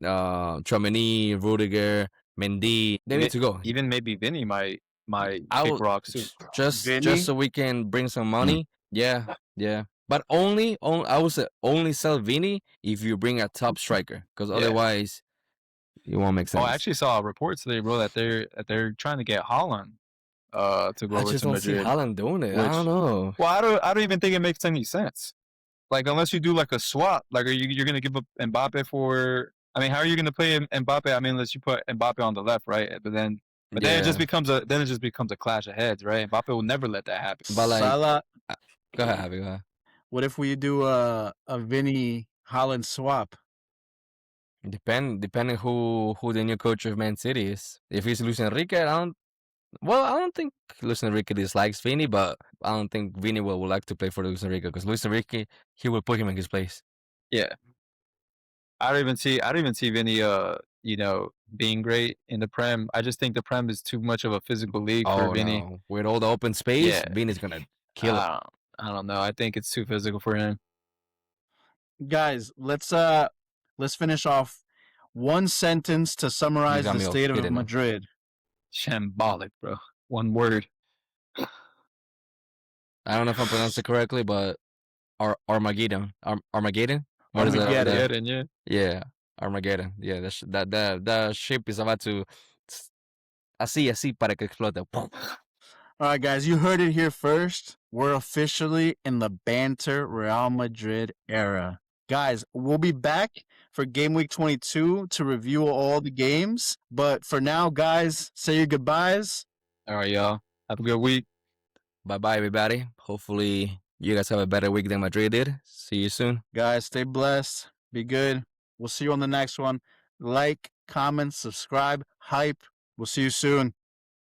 Speaker 3: Tchouaméni, Rudiger, Mendy, they need to go.
Speaker 2: Even maybe Vinny might kick rocks too.
Speaker 3: Just so we can bring some money. Yeah. But only I would say only sell Vinny if you bring a top striker, because otherwise it won't make sense.
Speaker 2: Oh, I actually saw reports today, bro, that they're trying to get Haaland to go over to Madrid.
Speaker 3: I just don't see Haaland doing it. I don't know.
Speaker 2: Well, I don't even think it makes any sense. Like, unless you do like a swap, like you're gonna give up Mbappe for. I mean, how are you gonna play Mbappe? I mean, unless you put Mbappe on the left, right? But then it just becomes a clash of heads, right? Mbappe will never let that happen.
Speaker 3: But like,
Speaker 1: Salah,
Speaker 3: go ahead, Javi, go ahead.
Speaker 1: What if we do a Vinny Haaland swap?
Speaker 3: Depending who the new coach of Man City is. If he's Luis Enrique, I don't think Luis Enrique dislikes Vinny, but I don't think Vinny would like to play for Luis Enrique, because Luis Enrique, he will put him in his place.
Speaker 2: Yeah. I don't even see Vinny being great in the Prem. I just think the Prem is too much of a physical league for Vinny.
Speaker 3: No. With all the open space, Vinny's gonna kill it.
Speaker 2: I don't know. I think it's too physical for him.
Speaker 1: Guys, let's finish off. One sentence to summarize the state of Madrid.
Speaker 2: Shambolic, bro. One word.
Speaker 3: I don't know if I pronounced it correctly, but Armageddon. Armageddon? What is that?
Speaker 2: Armageddon,
Speaker 3: yeah. Armageddon. Yeah, the ship is about to así para que explote.
Speaker 1: All right, guys, you heard it here first. We're officially in the Banter Real Madrid era. Guys, we'll be back for game week 22 to review all the games. But for now, guys, say your goodbyes.
Speaker 2: All right, y'all. Have a good week.
Speaker 3: Bye-bye, everybody. Hopefully, you guys have a better week than Madrid did. See you soon.
Speaker 1: Guys, stay blessed. Be good. We'll see you on the next one. Like, comment, subscribe, hype. We'll see you soon.